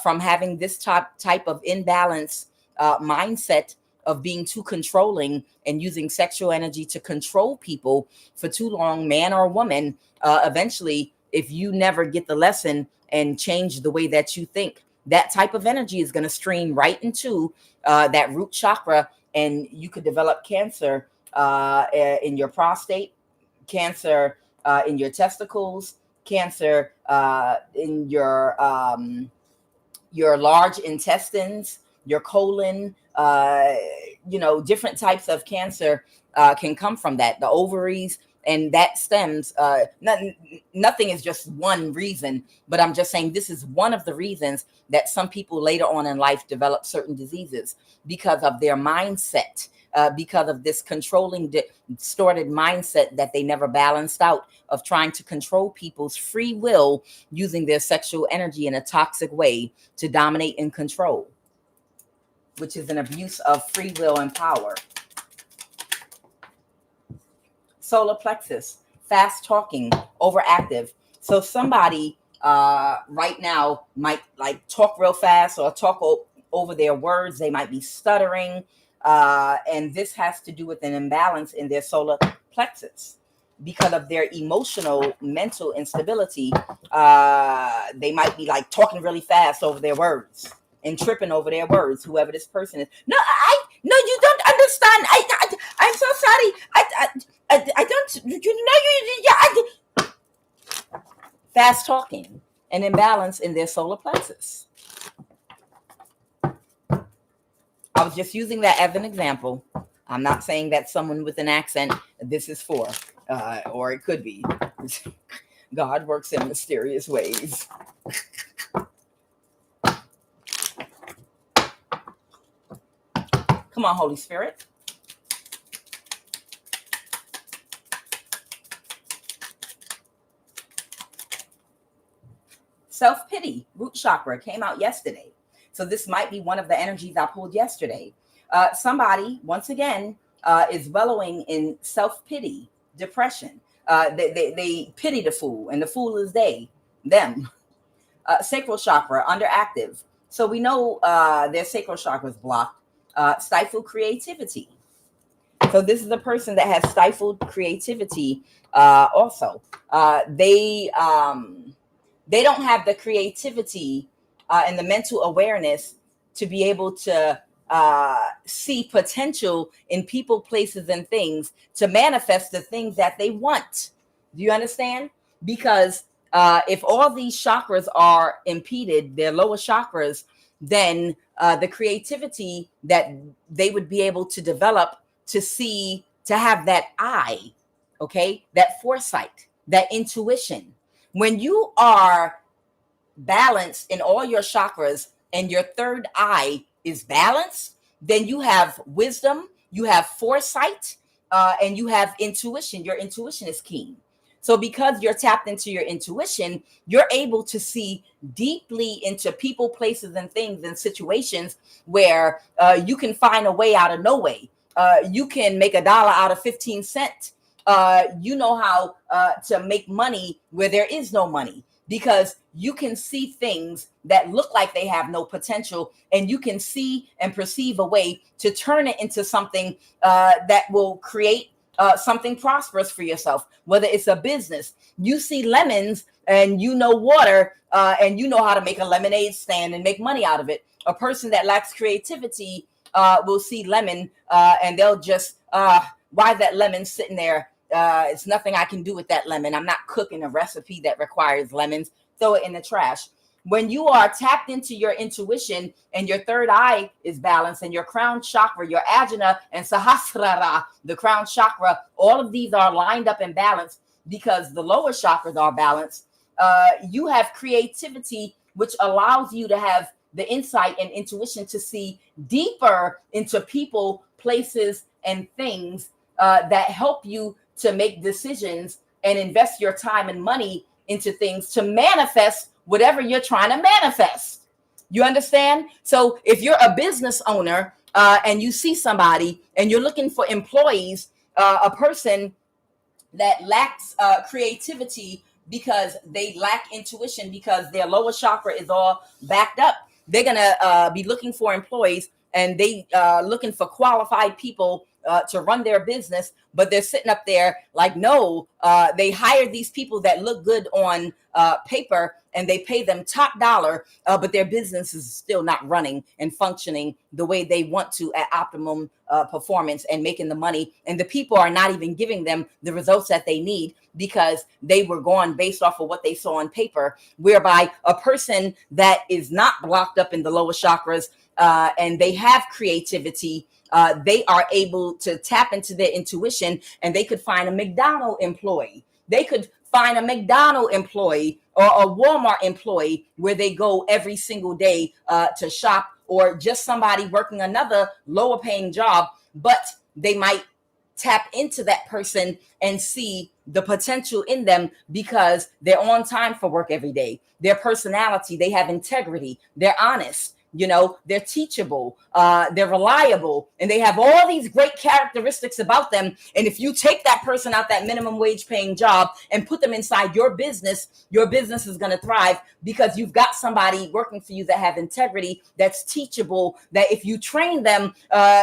from having this type of imbalance mindset of being too controlling and using sexual energy to control people for too long, man or woman, eventually, if you never get the lesson and change the way that you think, that type of energy is going to stream right into that root chakra, and you could develop cancer in your prostate, cancer in your testicles, cancer in your large intestines, your colon. Different types of cancer can come from that. The ovaries, and that stems. Nothing is just one reason, but I'm just saying this is one of the reasons that some people later on in life develop certain diseases, because of their mindset. Because of this controlling, distorted mindset that they never balanced out, of trying to control people's free will using their sexual energy in a toxic way to dominate and control, which is an abuse of free will and power. Solar plexus, fast talking, overactive. So somebody right now might like talk real fast or talk over their words. They might be stuttering. And this has to do with an imbalance in their solar plexus. Because of their emotional, mental instability, they might be like talking really fast over their words and tripping over their words, whoever this person is. No, you don't understand. I'm so sorry. I don't, fast talking, an imbalance in their solar plexus. I was just using that as an example. I'm not saying that someone with an accent this is for, or it could be. God works in mysterious ways. Come on, Holy Spirit. Self-pity, root chakra, came out yesterday. So this might be one of the energies I pulled yesterday. Somebody, once again, is wallowing in self-pity, depression. They pity the fool, and the fool is them. Sacral chakra, underactive. So we know their sacral chakra is blocked. Stifled creativity. So this is a person that has stifled creativity also. They don't have the creativity and the mental awareness to be able to see potential in people, places, and things to manifest the things that they want. Do you understand? Because if all these chakras are impeded, their lower chakras, then the creativity that they would be able to develop to see, to have that eye, okay, that foresight, that intuition. When you are balanced in all your chakras and your third eye is balanced, then you have wisdom, you have foresight, and you have intuition. Your intuition is keen. So because you're tapped into your intuition, you're able to see deeply into people, places, and things and situations where you can find a way out of no way. You can make $1 out of 15 cents. You know how to make money where there is no money, because you can see things that look like they have no potential, and you can see and perceive a way to turn it into something that will create something prosperous for yourself, whether it's a business. You see lemons and you know water, and you know how to make a lemonade stand and make money out of it. A person that lacks creativity will see lemon and they'll just, why that lemon sitting there? It's nothing I can do with that lemon. I'm not cooking a recipe that requires lemons. Throw it in the trash. When you are tapped into your intuition and your third eye is balanced and your crown chakra, your ajna and sahasrara, the crown chakra, all of these are lined up and balanced because the lower chakras are balanced. You have creativity, which allows you to have the insight and intuition to see deeper into people, places, and things that help you to make decisions and invest your time and money into things to manifest whatever you're trying to manifest. You understand? So if you're a business owner and you see somebody and you're looking for employees, a person that lacks creativity because they lack intuition, because their lower chakra is all backed up, they're going to be looking for employees, and they looking for qualified people to run their business, but they're sitting up there like, no, they hired these people that look good on paper and they pay them top dollar, but their business is still not running and functioning the way they want to at optimum performance and making the money. And the people are not even giving them the results that they need because they were going based off of what they saw on paper, whereby a person that is not blocked up in the lower chakras and they have creativity, they are able to tap into their intuition, and they could find a McDonald's employee. They could find a McDonald's employee or a Walmart employee where they go every single day to shop, or just somebody working another lower paying job, but they might tap into that person and see the potential in them because they're on time for work every day. Their personality, they have integrity, they're honest. You know, they're teachable, they're reliable, and they have all these great characteristics about them. And if you take that person out that minimum wage paying job and put them inside your business is going to thrive because you've got somebody working for you that have integrity, that's teachable, that if you train them,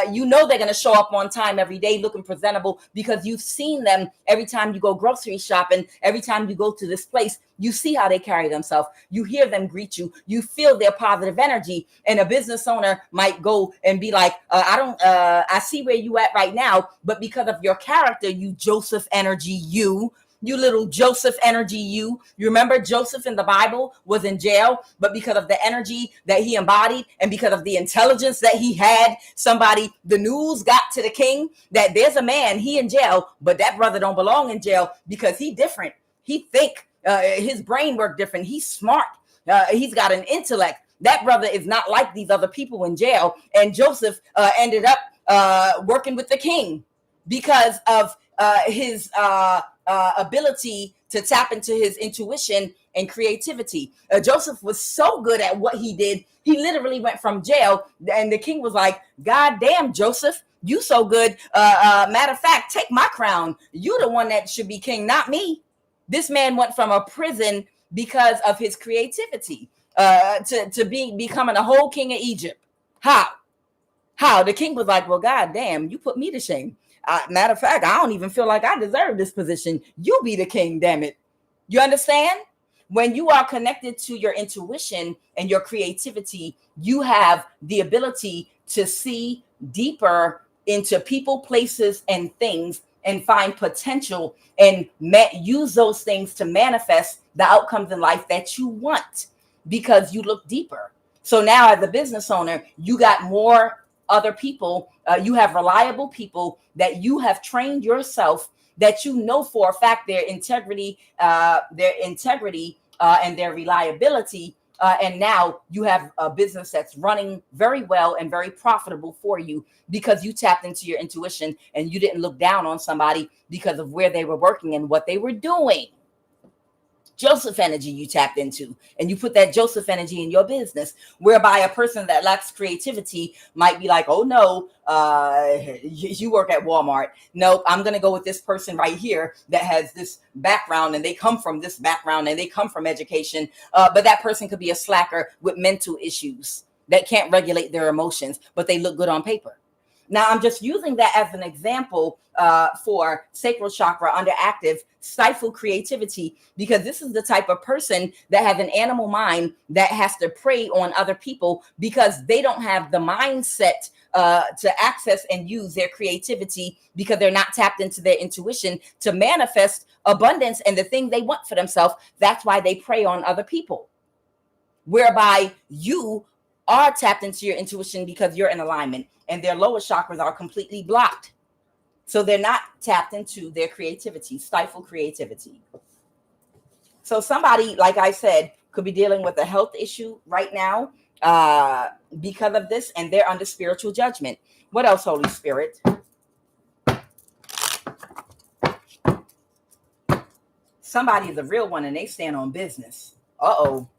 you know they're going to show up on time every day looking presentable because you've seen them every time you go grocery shopping, every time you go to this place. You see how they carry themselves. You hear them greet you. You feel their positive energy. And a business owner might go and be like, I see where you at right now, but because of your character, you Joseph energy, you little Joseph energy, you remember Joseph in the Bible was in jail, but because of the energy that he embodied and because of the intelligence that he had, the news got to the king that there's a man, he in jail, but that brother don't belong in jail because he different. He think. His brain work different. He's smart. He's got an intellect. That brother is not like these other people in jail. And Joseph ended up working with the king because of his ability to tap into his intuition and creativity. Joseph was so good at what he did. He literally went from jail, and the king was like, God damn, Joseph, you so good. Matter of fact, take my crown. You the one that should be king, not me. This man went from a prison because of his creativity to becoming a whole king of Egypt. How? The king was like, well, God damn, you put me to shame. Matter of fact, I don't even feel like I deserve this position. You be the king, damn it. You understand? When you are connected to your intuition and your creativity, you have the ability to see deeper into people, places, and things, and find potential and use those things to manifest the outcomes in life that you want, because you look deeper. So now as a business owner, you got more other people. You have reliable people that you have trained yourself, that you know for a fact their integrity, and their reliability. And now you have a business that's running very well and very profitable for you, because you tapped into your intuition and you didn't look down on somebody because of where they were working and what they were doing. Joseph energy you tapped into, and you put that Joseph energy in your business, whereby a person that lacks creativity might be like, oh no, you work at Walmart. Nope, I'm going to go with this person right here that has this background, and they come from this background, and they come from education. But that person could be a slacker with mental issues that can't regulate their emotions, but they look good on paper. Now, I'm just using that as an example for sacral chakra underactive, stifle creativity, because this is the type of person that has an animal mind that has to prey on other people because they don't have the mindset to access and use their creativity, because they're not tapped into their intuition to manifest abundance and the thing they want for themselves. That's why they prey on other people, whereby you are tapped into your intuition because you're in alignment, and their lower chakras are completely blocked. So they're not tapped into their creativity, stifle creativity. So somebody, like I said, could be dealing with a health issue right now because of this, and they're under spiritual judgment. What else, Holy Spirit? Somebody is a real one and they stand on business. Uh-oh.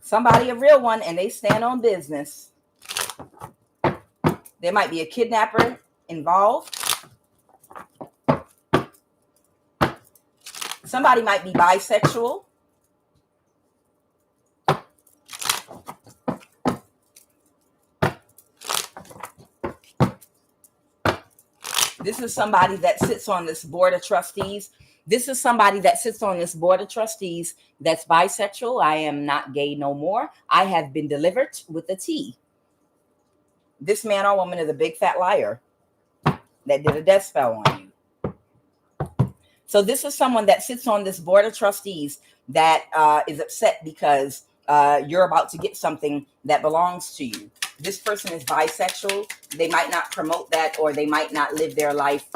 Somebody a real one and they stand on business. There might be a kidnapper involved. Somebody might be bisexual. This is somebody that sits on this board of trustees. This is somebody that sits on this board of trustees that's bisexual. I am not gay no more. I have been delivered with a T. This man or woman is a big fat liar that did a death spell on you. So this is someone that sits on this board of trustees that is upset because you're about to get something that belongs to you. This person is bisexual. They might not promote that, or they might not live their life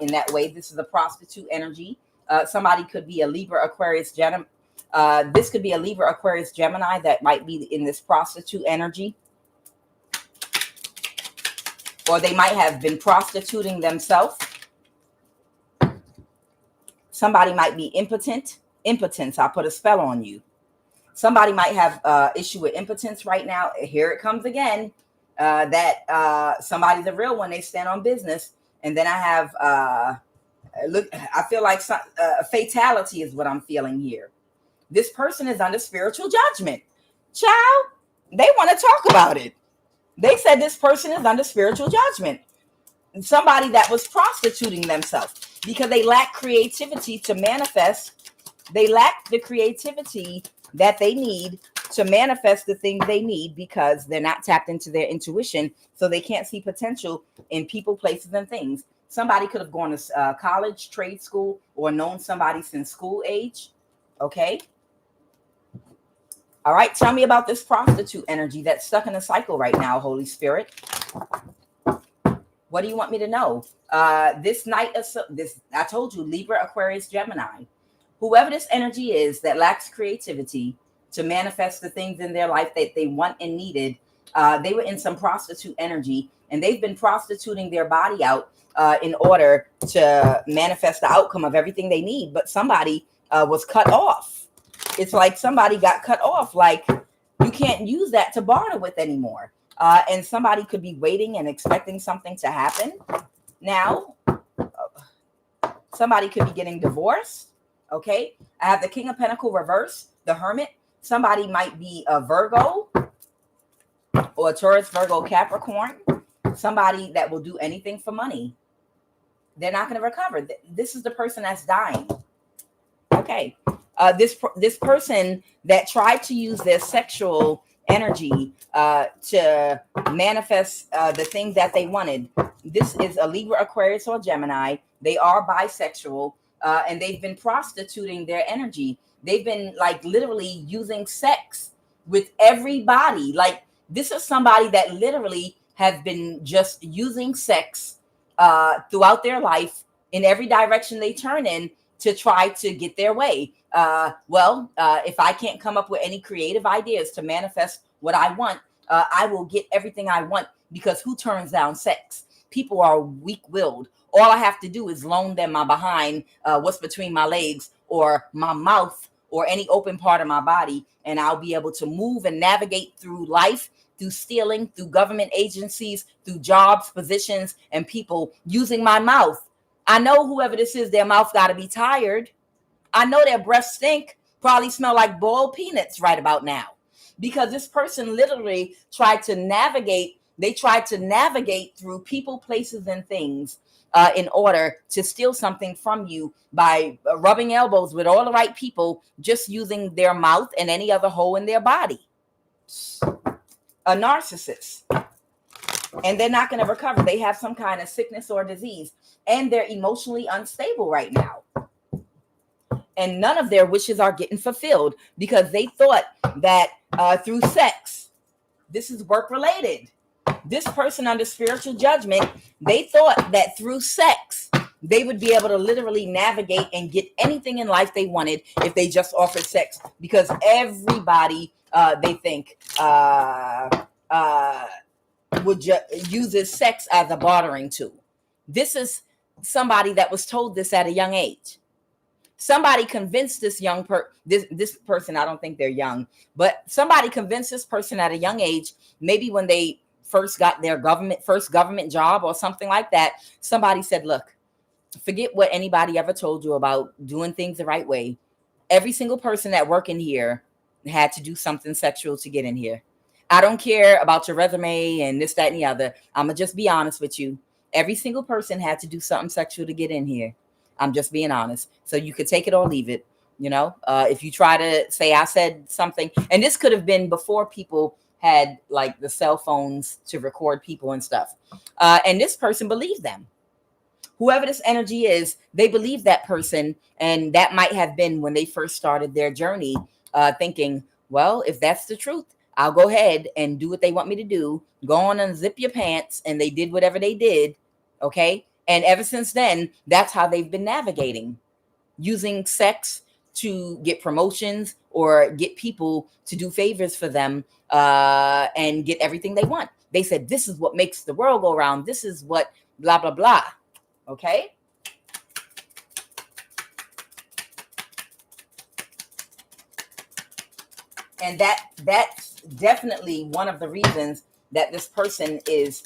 in that way. This is a prostitute energy. Somebody could be a Libra, Aquarius, Gemini. This could be a Libra, Aquarius, Gemini that might be in this prostitute energy. Or they might have been prostituting themselves. Somebody might be impotent. Impotence, I'll put a spell on you. Somebody might have issue with impotence right now. Here it comes again. Somebody's a real one. They stand on business. And then I have, look, I feel like fatality is what I'm feeling here. This person is under spiritual judgment. Child, they want to talk about it. They said this person is under spiritual judgment. Somebody that was prostituting themselves because they lack creativity to manifest. They lack the creativity that they need to manifest the things they need, because they're not tapped into their intuition. So they can't see potential in people, places, and things. Somebody could have gone to college, trade school, or known somebody since school age. Okay. All right. Tell me about this prostitute energy that's stuck in a cycle right now, Holy Spirit. What do you want me to know? This night, I told you, Libra, Aquarius, Gemini. Whoever this energy is that lacks creativity to manifest the things in their life that they want and needed, they were in some prostitute energy, and they've been prostituting their body out in order to manifest the outcome of everything they need. But somebody was cut off. It's like somebody got cut off. Like, you can't use that to barter with anymore. And somebody could be waiting and expecting something to happen. Now, somebody could be getting divorced. Okay. I have the King of Pentacles reverse, the Hermit. Somebody might be a Virgo or a Taurus, Virgo, Capricorn. Somebody that will do anything for money. They're not going to recover. This is the person that's dying. Okay. This person that tried to use their sexual energy to manifest the thing that they wanted. This is a Libra, Aquarius, or Gemini. They are bisexual, and they've been prostituting their energy. They've been like literally using sex with everybody. Like, this is somebody that literally has been just using sex throughout their life in every direction they turn in to try to get their way. If I can't come up with any creative ideas to manifest what I want, I will get everything I want, because who turns down sex? People are weak-willed. All I have to do is loan them my behind, what's between my legs, or my mouth, or any open part of my body, and I'll be able to move and navigate through life, through stealing, through government agencies, through jobs, positions, and people using my mouth. I know whoever this is, their mouth got to be tired. I know their breath stink, probably smell like boiled peanuts right about now, because this person literally tried to navigate. They tried to navigate through people, places, and things in order to steal something from you by rubbing elbows with all the right people, just using their mouth and any other hole in their body. A narcissist. And they're not going to recover. They have some kind of sickness or disease, and they're emotionally unstable right now. And none of their wishes are getting fulfilled, because they thought that through sex, this is work related. This person under spiritual judgment, they thought that through sex, they would be able to literally navigate and get anything in life they wanted if they just offered sex, because everybody, they think, uses sex as a bartering tool. This is somebody that was told this at a young age. Somebody convinced this this person, I don't think they're young, but somebody convinced this person at a young age, maybe when they first got their first government job or something like that. Somebody said, look, forget what anybody ever told you about doing things the right way. Every single person that worked in here had to do something sexual to get in here. I don't care about your resume and this, that, and the other. I'm going to just be honest with you. Every single person had to do something sexual to get in here. I'm just being honest. So you could take it or leave it. You know, if you try to say I said something, and this could have been before people had like the cell phones to record people and stuff. And this person believed them. Whoever this energy is, they believe that person. And that might have been when they first started their journey, thinking, well, if that's the truth, I'll go ahead and do what they want me to do. Go on and zip your pants. And they did whatever they did. Okay. And ever since then, that's how they've been navigating, using sex to get promotions or get people to do favors for them, and get everything they want. They said, this is what makes the world go around. This is what blah, blah, blah. Okay. And that's definitely one of the reasons that this person is,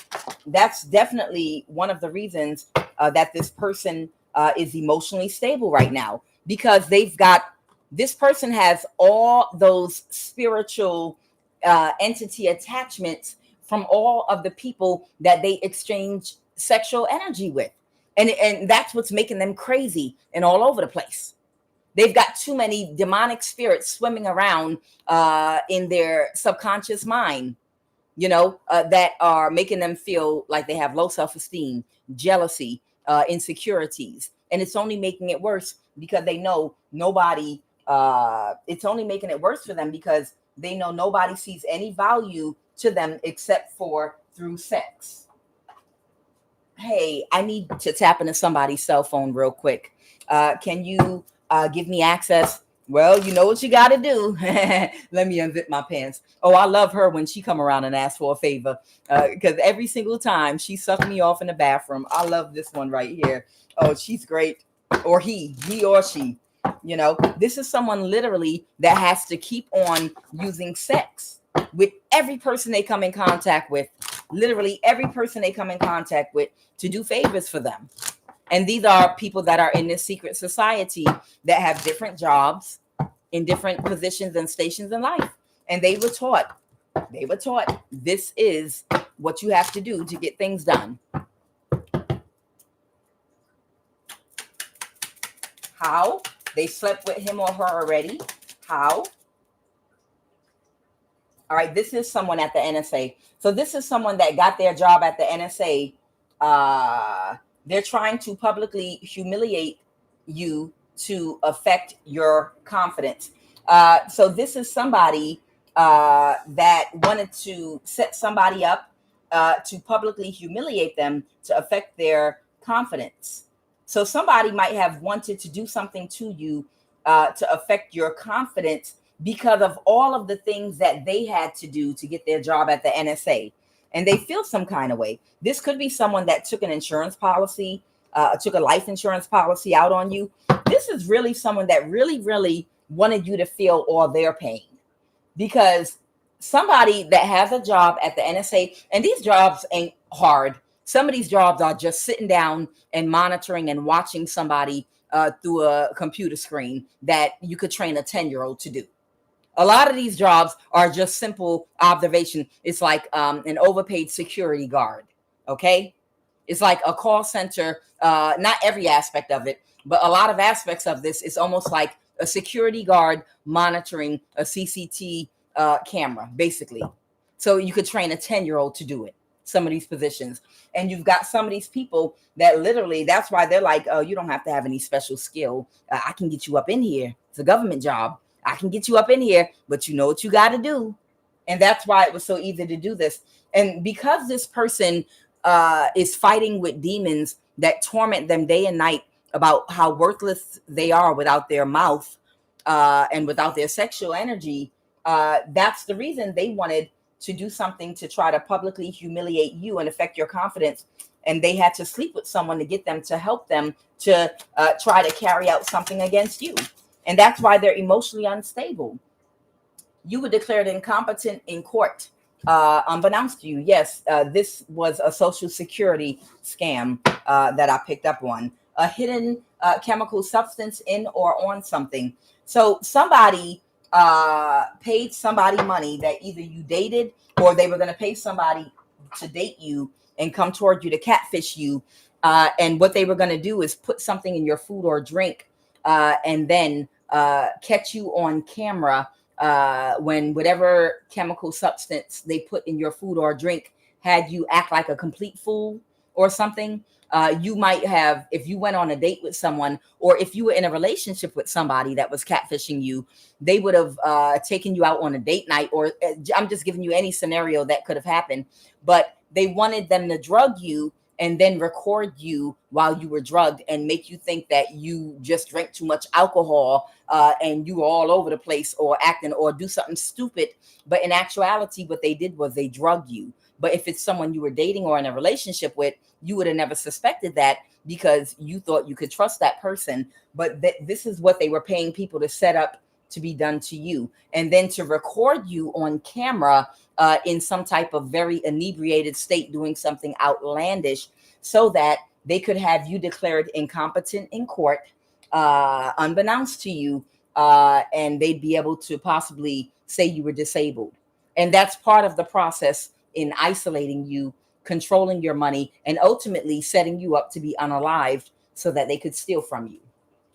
is emotionally stable right now, because this person has all those spiritual entity attachments from all of the people that they exchange sexual energy with. And that's what's making them crazy and all over the place. They've got too many demonic spirits swimming around in their subconscious mind, that are making them feel like they have low self-esteem, jealousy, insecurities. And it's only making it worse because they know nobody, it's only making it worse for them because they know nobody sees any value to them except for through sex. Hey, I need to tap into somebody's cell phone real quick. Can you give me access? Well, you know what you got to do. Let me unzip my pants. Oh, I love her when she come around and ask for a favor, because every single time she sucked me off in the bathroom. I love this one right here. Oh, she's great. Or he or she. This is someone literally that has to keep on using sex with every person they come in contact with. Literally every person they come in contact with to do favors for them. And these are people that are in this secret society that have different jobs in different positions and stations in life. And they were taught this is what you have to do to get things done. How? They slept with him or her already. How? All right, this is someone at the NSA. So this is someone that got their job at the NSA. They're trying to publicly humiliate you to affect your confidence. So this is somebody that wanted to set somebody up to publicly humiliate them to affect their confidence. So somebody might have wanted to do something to you to affect your confidence because of all of the things that they had to do to get their job at the NSA. And they feel some kind of way. This could be someone that took an insurance policy, took a life insurance policy out on you. This is really someone that really wanted you to feel all their pain, because somebody that has a job at the NSA, and these jobs ain't hard. Some of these jobs are just sitting down and monitoring and watching somebody through a computer screen that you could train a 10-year-old to do. A lot of these jobs are just simple observation. It's like an overpaid security guard. Okay. It's like a call center. Not every aspect of it, but a lot of aspects of this is almost like a security guard monitoring a CCTV camera, basically. So you could train a 10-year-old to do it. Some of these positions. And you've got some of these people that literally, that's why they're like, oh, you don't have to have any special skill. I can get you up in here. It's a government job. I can get you up in here, but you know what you got to do. And that's why it was so easy to do this. And because this person is fighting with demons that torment them day and night about how worthless they are without their mouth and without their sexual energy, that's the reason they wanted to do something to try to publicly humiliate you and affect your confidence. And they had to sleep with someone to get them to help them to try to carry out something against you. And that's why they're emotionally unstable. You were declared incompetent in court, unbeknownst to you. Yes, this was a Social Security scam that I picked up on. A hidden chemical substance in or on something. So somebody paid somebody money that either you dated or they were going to pay somebody to date you and come toward you to catfish you. And what they were going to do is put something in your food or drink and then catch you on camera when whatever chemical substance they put in your food or drink had you act like a complete fool or something. You might have, if you went on a date with someone, or if you were in a relationship with somebody that was catfishing you, they would have taken you out on a date night, or I'm just giving you any scenario that could have happened. But they wanted them to drug you and then record you while you were drugged and make you think that you just drank too much alcohol and you were all over the place or acting or do something stupid. But in actuality, what they did was they drugged you. But if it's someone you were dating or in a relationship with, you would have never suspected that because you thought you could trust that person. But this is what they were paying people to set up to be done to you. And then to record you on camera in some type of very inebriated state doing something outlandish so that they could have you declared incompetent in court, unbeknownst to you, and they'd be able to possibly say you were disabled. And that's part of the process in isolating you, controlling your money, and ultimately setting you up to be unalived so that they could steal from you.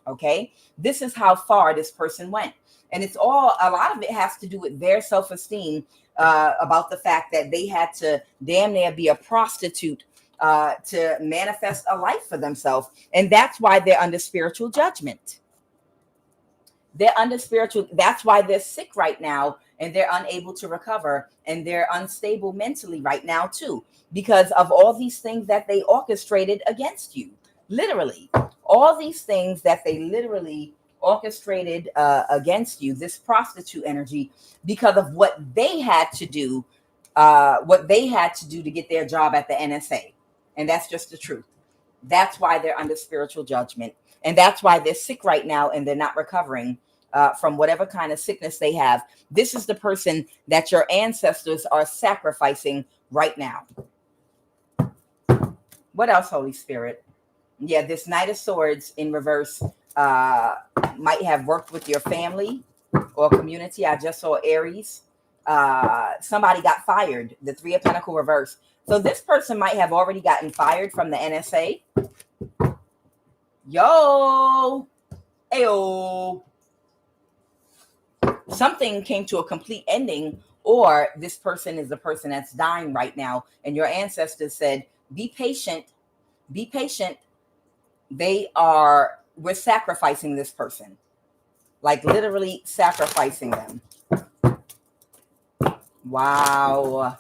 Okay, this is how far this person went. And it's all, a lot of it has to do with their self-esteem, about the fact that they had to damn near be a prostitute to manifest a life for themselves. And that's why they're under spiritual judgment. They're under spiritual, that's why they're sick right now and they're unable to recover, and they're unstable mentally right now too, because of all these things that they orchestrated against you. Literally, all these things that they literally orchestrated against you, this prostitute energy, because of what they had to do, to get their job at the NSA. And that's just the truth. That's why they're under spiritual judgment. And that's why they're sick right now and they're not recovering from whatever kind of sickness they have. This is the person that your ancestors are sacrificing right now. What else, Holy Spirit? Yeah, this Knight of Swords in reverse might have worked with your family or community. I just saw Aries. Somebody got fired. The Three of Pentacles reverse. So this person might have already gotten fired from the NSA. Yo, Ayo. Something came to a complete ending, or this person is the person that's dying right now, and your ancestors said, be patient, be patient. We're sacrificing this person, like literally sacrificing them. Wow.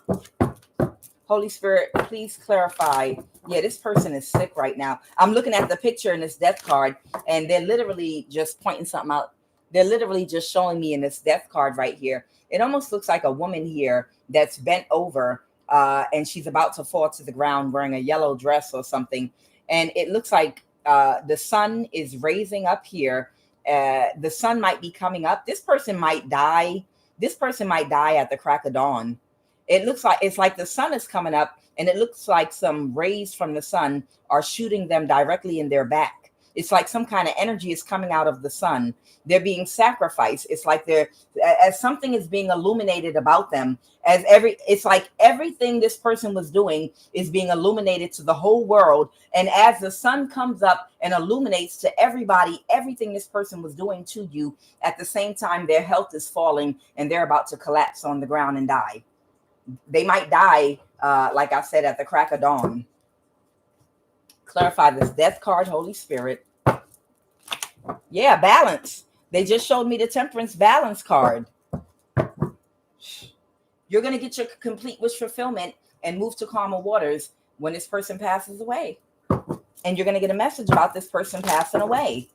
Holy Spirit, please clarify. Yeah, this person is sick right now. I'm looking at the picture in this death card, and they're literally just pointing something out. They're literally just showing me in this death card right here. It almost looks like a woman here that's bent over, and she's about to fall to the ground wearing a yellow dress or something. And it looks like the sun is raising up here. The sun might be coming up. This person might die. This person might die at the crack of dawn. It looks like it's like the sun is coming up, and it looks like some rays from the sun are shooting them directly in their back. It's like some kind of energy is coming out of the sun. They're being sacrificed. It's like as something is being illuminated about them, it's like everything this person was doing is being illuminated to the whole world. And as the sun comes up and illuminates to everybody, everything this person was doing to you, at the same time, their health is falling and they're about to collapse on the ground and die. They might die, like I said, at the crack of dawn. Clarify this death card, Holy Spirit. Yeah, balance. They just showed me the temperance balance card. You're going to get your complete wish fulfillment and move to calmer waters when this person passes away. And you're going to get a message about this person passing away.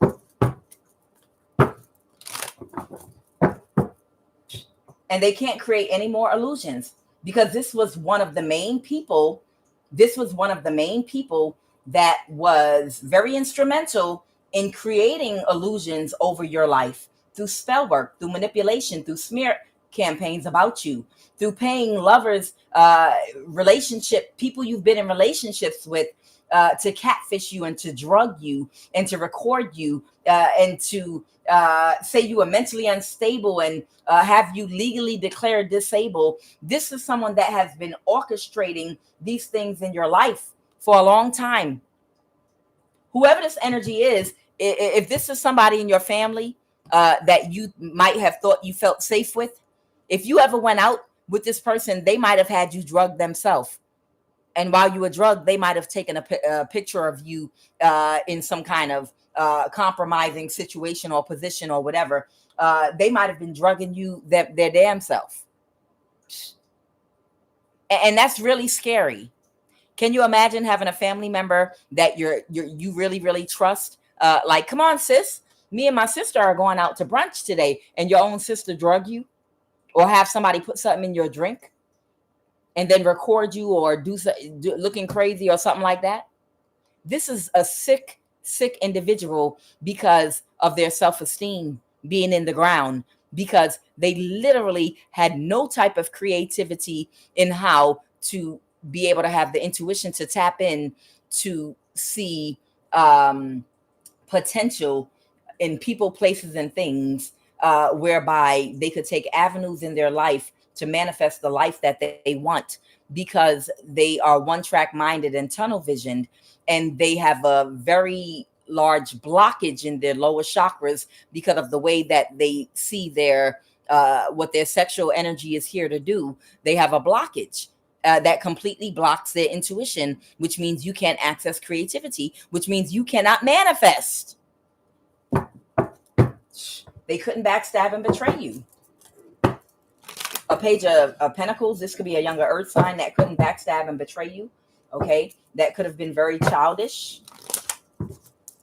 And they can't create any more illusions, because this was one of the main people. This was one of the main people that was very instrumental in creating illusions over your life through spell work, through manipulation, through smear campaigns about you, through paying lovers, people you've been in relationships with, to catfish you and to drug you and to record you, and to say you are mentally unstable and have you legally declared disabled. This is someone that has been orchestrating these things in your life for a long time. Whoever this energy is, if this is somebody in your family that you might have thought you felt safe with, if you ever went out with this person, they might have had you drugged themselves. And while you were drugged, they might have taken a picture of you in some kind of compromising situation or position or whatever. They might have been drugging you their damn self. And that's really scary. Can you imagine having a family member that you really, really trust? Like, come on, sis, me and my sister are going out to brunch today, and your own sister drug you, or have somebody put something in your drink and then record you or do looking crazy or something like that. This is a sick individual because of their self-esteem being in the ground, because they literally had no type of creativity in how to be able to have the intuition to tap in to see potential in people, places, and things, whereby they could take avenues in their life to manifest the life that they want, because they are one-track minded and tunnel visioned, and they have a very large blockage in their lower chakras because of the way that they see their what their sexual energy is here to do. They have a blockage that completely blocks their intuition, which means you can't access creativity, which means you cannot manifest. They couldn't backstab and betray you. A page of pentacles. This could be a younger earth sign that couldn't backstab and betray you. Okay, that could have been very childish.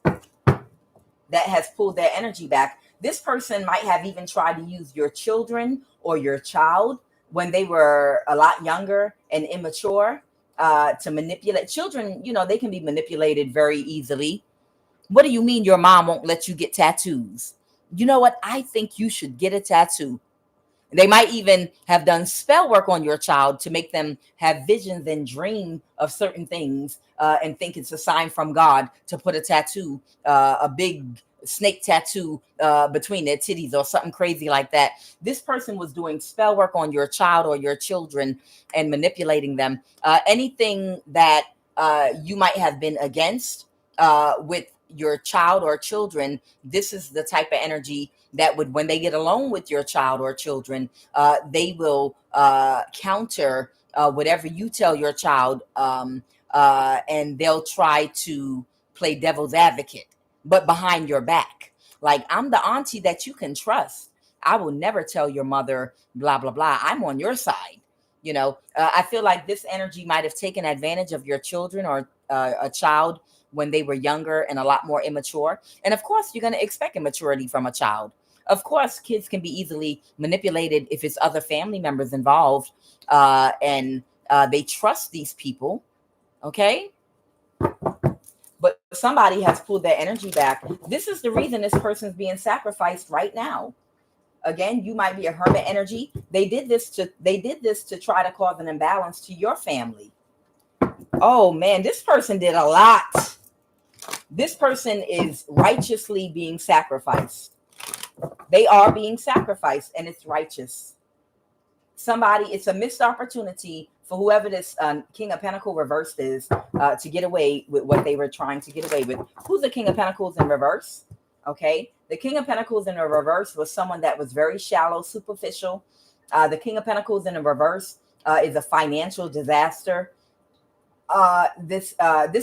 That has pulled their energy back. This person might have even tried to use your children or your child when they were a lot younger and immature, to manipulate children. You know, they can be manipulated very easily. What do you mean your mom won't let you get tattoos? You know what? I think you should get a tattoo. They might even have done spell work on your child to make them have visions and dream of certain things, and think it's a sign from God to put a tattoo, a big snake tattoo between their titties or something crazy like that. This person was doing spell work on your child or your children and manipulating them. Anything that you might have been against with your child or children, this is the type of energy that would, when they get alone with your child or children, they will counter whatever you tell your child, and they'll try to play devil's advocate, but behind your back. Like, I'm the auntie that you can trust. I will never tell your mother, blah, blah, blah. I'm on your side. I feel like this energy might have taken advantage of your children or a child when they were younger and a lot more immature. And of course, you're going to expect immaturity from a child. Of course, kids can be easily manipulated if it's other family members involved, and they trust these people. Okay. But somebody has pulled their energy back. This is the reason this person's being sacrificed right now. Again, you might be a hermit energy. They did this to try to cause an imbalance to your family. Oh man, this person did a lot. This person is righteously being sacrificed. They are being sacrificed, and it's righteous. It's a missed opportunity for whoever this King of Pentacles reversed is, to get away with what they were trying to get away with. Who's the King of Pentacles in reverse? Okay. The King of Pentacles in a reverse was someone that was very shallow, superficial. The King of Pentacles in a reverse is a financial disaster. This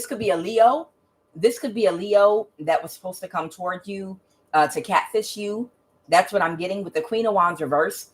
could be a Leo. This could be a Leo that was supposed to come toward you to catfish you. That's what I'm getting with the Queen of Wands reverse.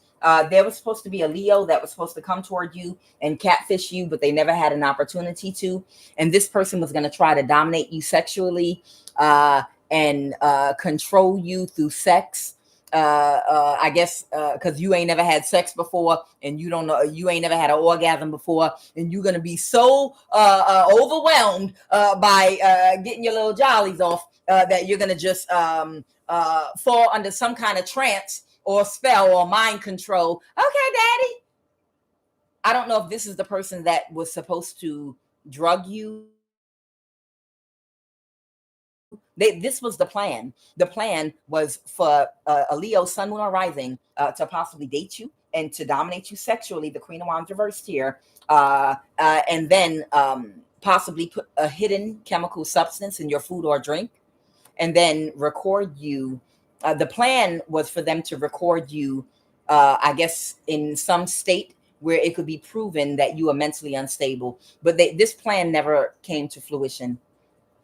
There was supposed to be a Leo that was supposed to come toward you and catfish you, but they never had an opportunity to. And this person was going to try to dominate you sexually and control you through sex. I guess because you ain't never had sex before, and you don't know, you ain't never had an orgasm before, and you're gonna be so overwhelmed by getting your little jollies off that you're gonna just fall under some kind of trance or spell or mind control. Okay, daddy. I don't know if this is the person that was supposed to drug you. This was the plan. The plan was for a Leo, Sun, Moon, or Rising to possibly date you and to dominate you sexually. The Queen of Wands reversed here, and then possibly put a hidden chemical substance in your food or drink, and then record you. The plan was for them to record you, I guess, in some state where it could be proven that you are mentally unstable. But this plan never came to fruition.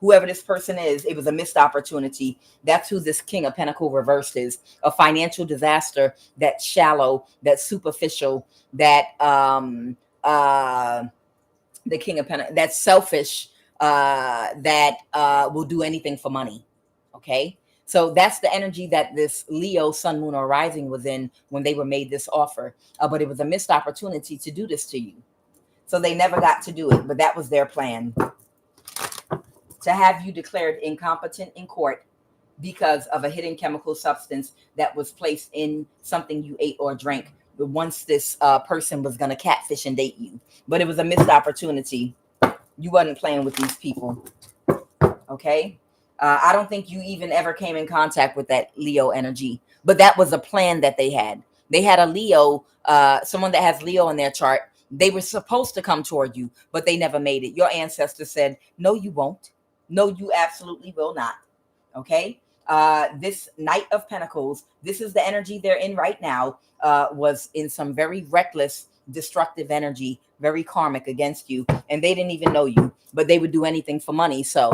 Whoever this person is, it was a missed opportunity. That's who this King of Pentacles reversed is. A financial disaster, that's shallow, that's superficial, that the King of Pentacles, that's selfish, that will do anything for money. Okay. So that's the energy that this Leo, Sun, Moon, or Rising was in when they were made this offer. But it was a missed opportunity to do this to you. So they never got to do it, but that was their plan. To have you declared incompetent in court because of a hidden chemical substance that was placed in something you ate or drank. But once this person was going to catfish and date you, but it was a missed opportunity. You wasn't playing with these people. Okay. I don't think you even ever came in contact with that Leo energy, but that was a plan that they had. They had a Leo, someone that has Leo in their chart. They were supposed to come toward you, but they never made it. Your ancestors said, no, you won't. No, you absolutely will not. Okay. This Knight of Pentacles, this is the energy they're in right now, was in some very reckless, destructive energy, very karmic against you. And they didn't even know you, but they would do anything for money. So,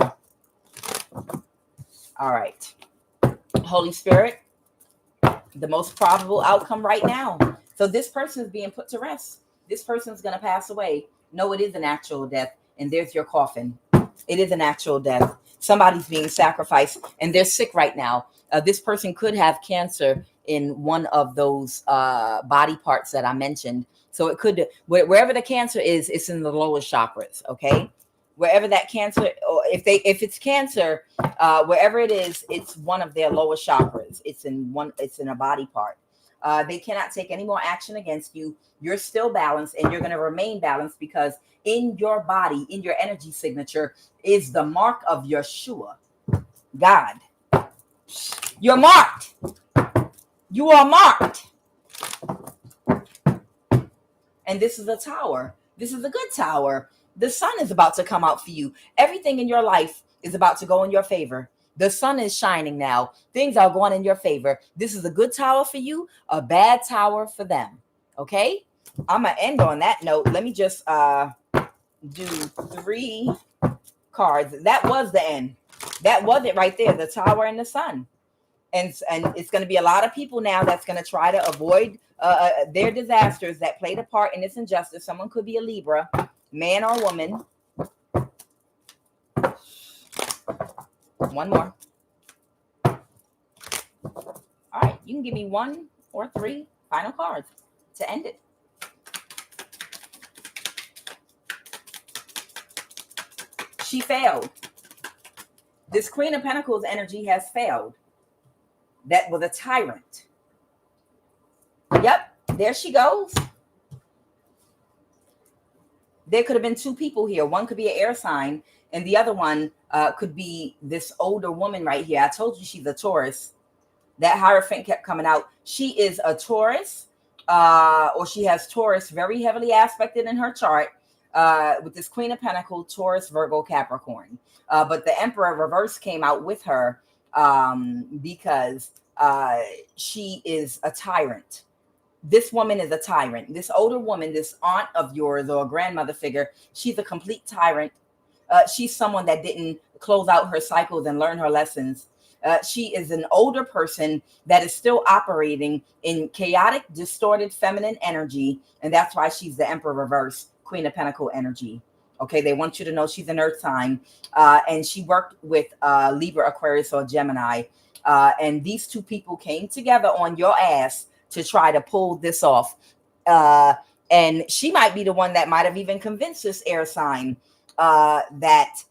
all right. Holy Spirit, the most probable outcome right now. So this person is being put to rest. This person's going to pass away. No, it is an actual death. And there's your coffin. It is an actual death. Somebody's being sacrificed and they're sick right now. This person could have cancer in one of those body parts that I mentioned. So it could, wherever the cancer is, it's in the lowest chakras. Okay. Wherever that cancer, or if it's cancer, wherever it is, it's one of their lowest chakras. It's in a body part. They cannot take any more action against you. You're still balanced and you're going to remain balanced because in your body, in your energy signature is the mark of Yeshua, God. You're marked. You are marked. And this is a tower. This is a good tower. The sun is about to come out for you. Everything in your life is about to go in your favor. The sun is shining now. Things are going in your favor. This is a good tower for you, a bad tower for them. Okay? I'm going to end on that note. Let me just do 3 cards. That was the end. That was it right there, the tower and the sun. And it's going to be a lot of people now that's going to try to avoid their disasters that played a part in this injustice. Someone could be a Libra, man or woman. One more. All right, you can give me 1 or 3 final cards to end it. She failed. This Queen of Pentacles energy has failed. That was a tyrant. Yep, there she goes. There could have been 2 people here. One could be an air sign, and the other one could be this older woman right here. I told you she's a Taurus. That Hierophant kept coming out. She is a Taurus, or she has Taurus very heavily aspected in her chart with this Queen of Pentacles, Taurus, Virgo, Capricorn. But the Emperor reverse came out with her because she is a tyrant. This woman is a tyrant. This older woman, this aunt of yours or a grandmother figure, she's a complete tyrant. She's someone that didn't close out her cycles and learn her lessons. She is an older person that is still operating in chaotic, distorted feminine energy. And that's why she's the Emperor reverse, Queen of Pentacles energy. Okay, they want you to know she's an earth sign. And she worked with Libra, Aquarius, or Gemini. And these 2 people came together on your ass to try to pull this off. And she might be the one that might have even convinced this air sign that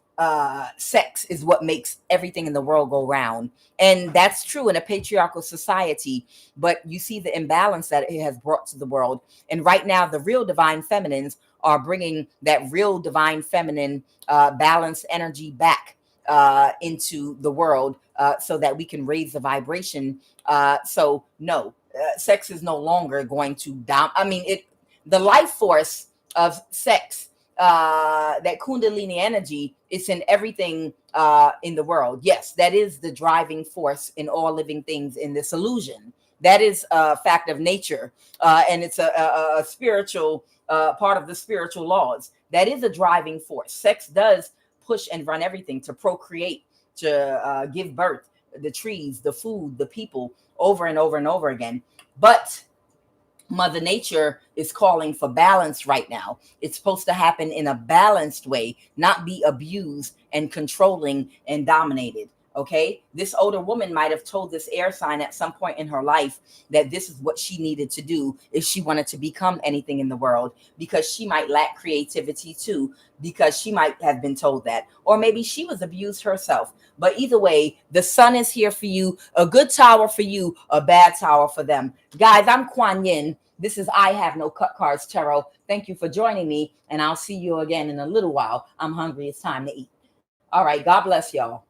sex is what makes everything in the world go round. And that's true in a patriarchal society. But you see the imbalance that it has brought to the world. And right now, the real divine feminines are bringing that real divine feminine balanced energy back into the world so that we can raise the vibration. So no, sex is no longer going to the life force of sex, that Kundalini energy, is in everything in the world. Yes, that is the driving force in all living things in this illusion. That is a fact of nature, and it's a spiritual part of the spiritual laws. That is a driving force. Sex does push and run everything to procreate, to give birth, the trees, the food, the people, over and over and over again. But Mother Nature is calling for balance right now. It's supposed to happen in a balanced way, not be abused and controlling and dominated. Okay, this older woman might have told this air sign at some point in her life that this is what she needed to do if she wanted to become anything in the world, because she might lack creativity too, because she might have been told that, or maybe she was abused herself. But either way, the sun is here for you, a good tower for you, a bad tower for them. Guys, I'm Quan Yin. This is I Have No Cut Cards Tarot. Thank you for joining me, and I'll see you again in a little while. I'm hungry. It's time to eat. All right. God bless y'all.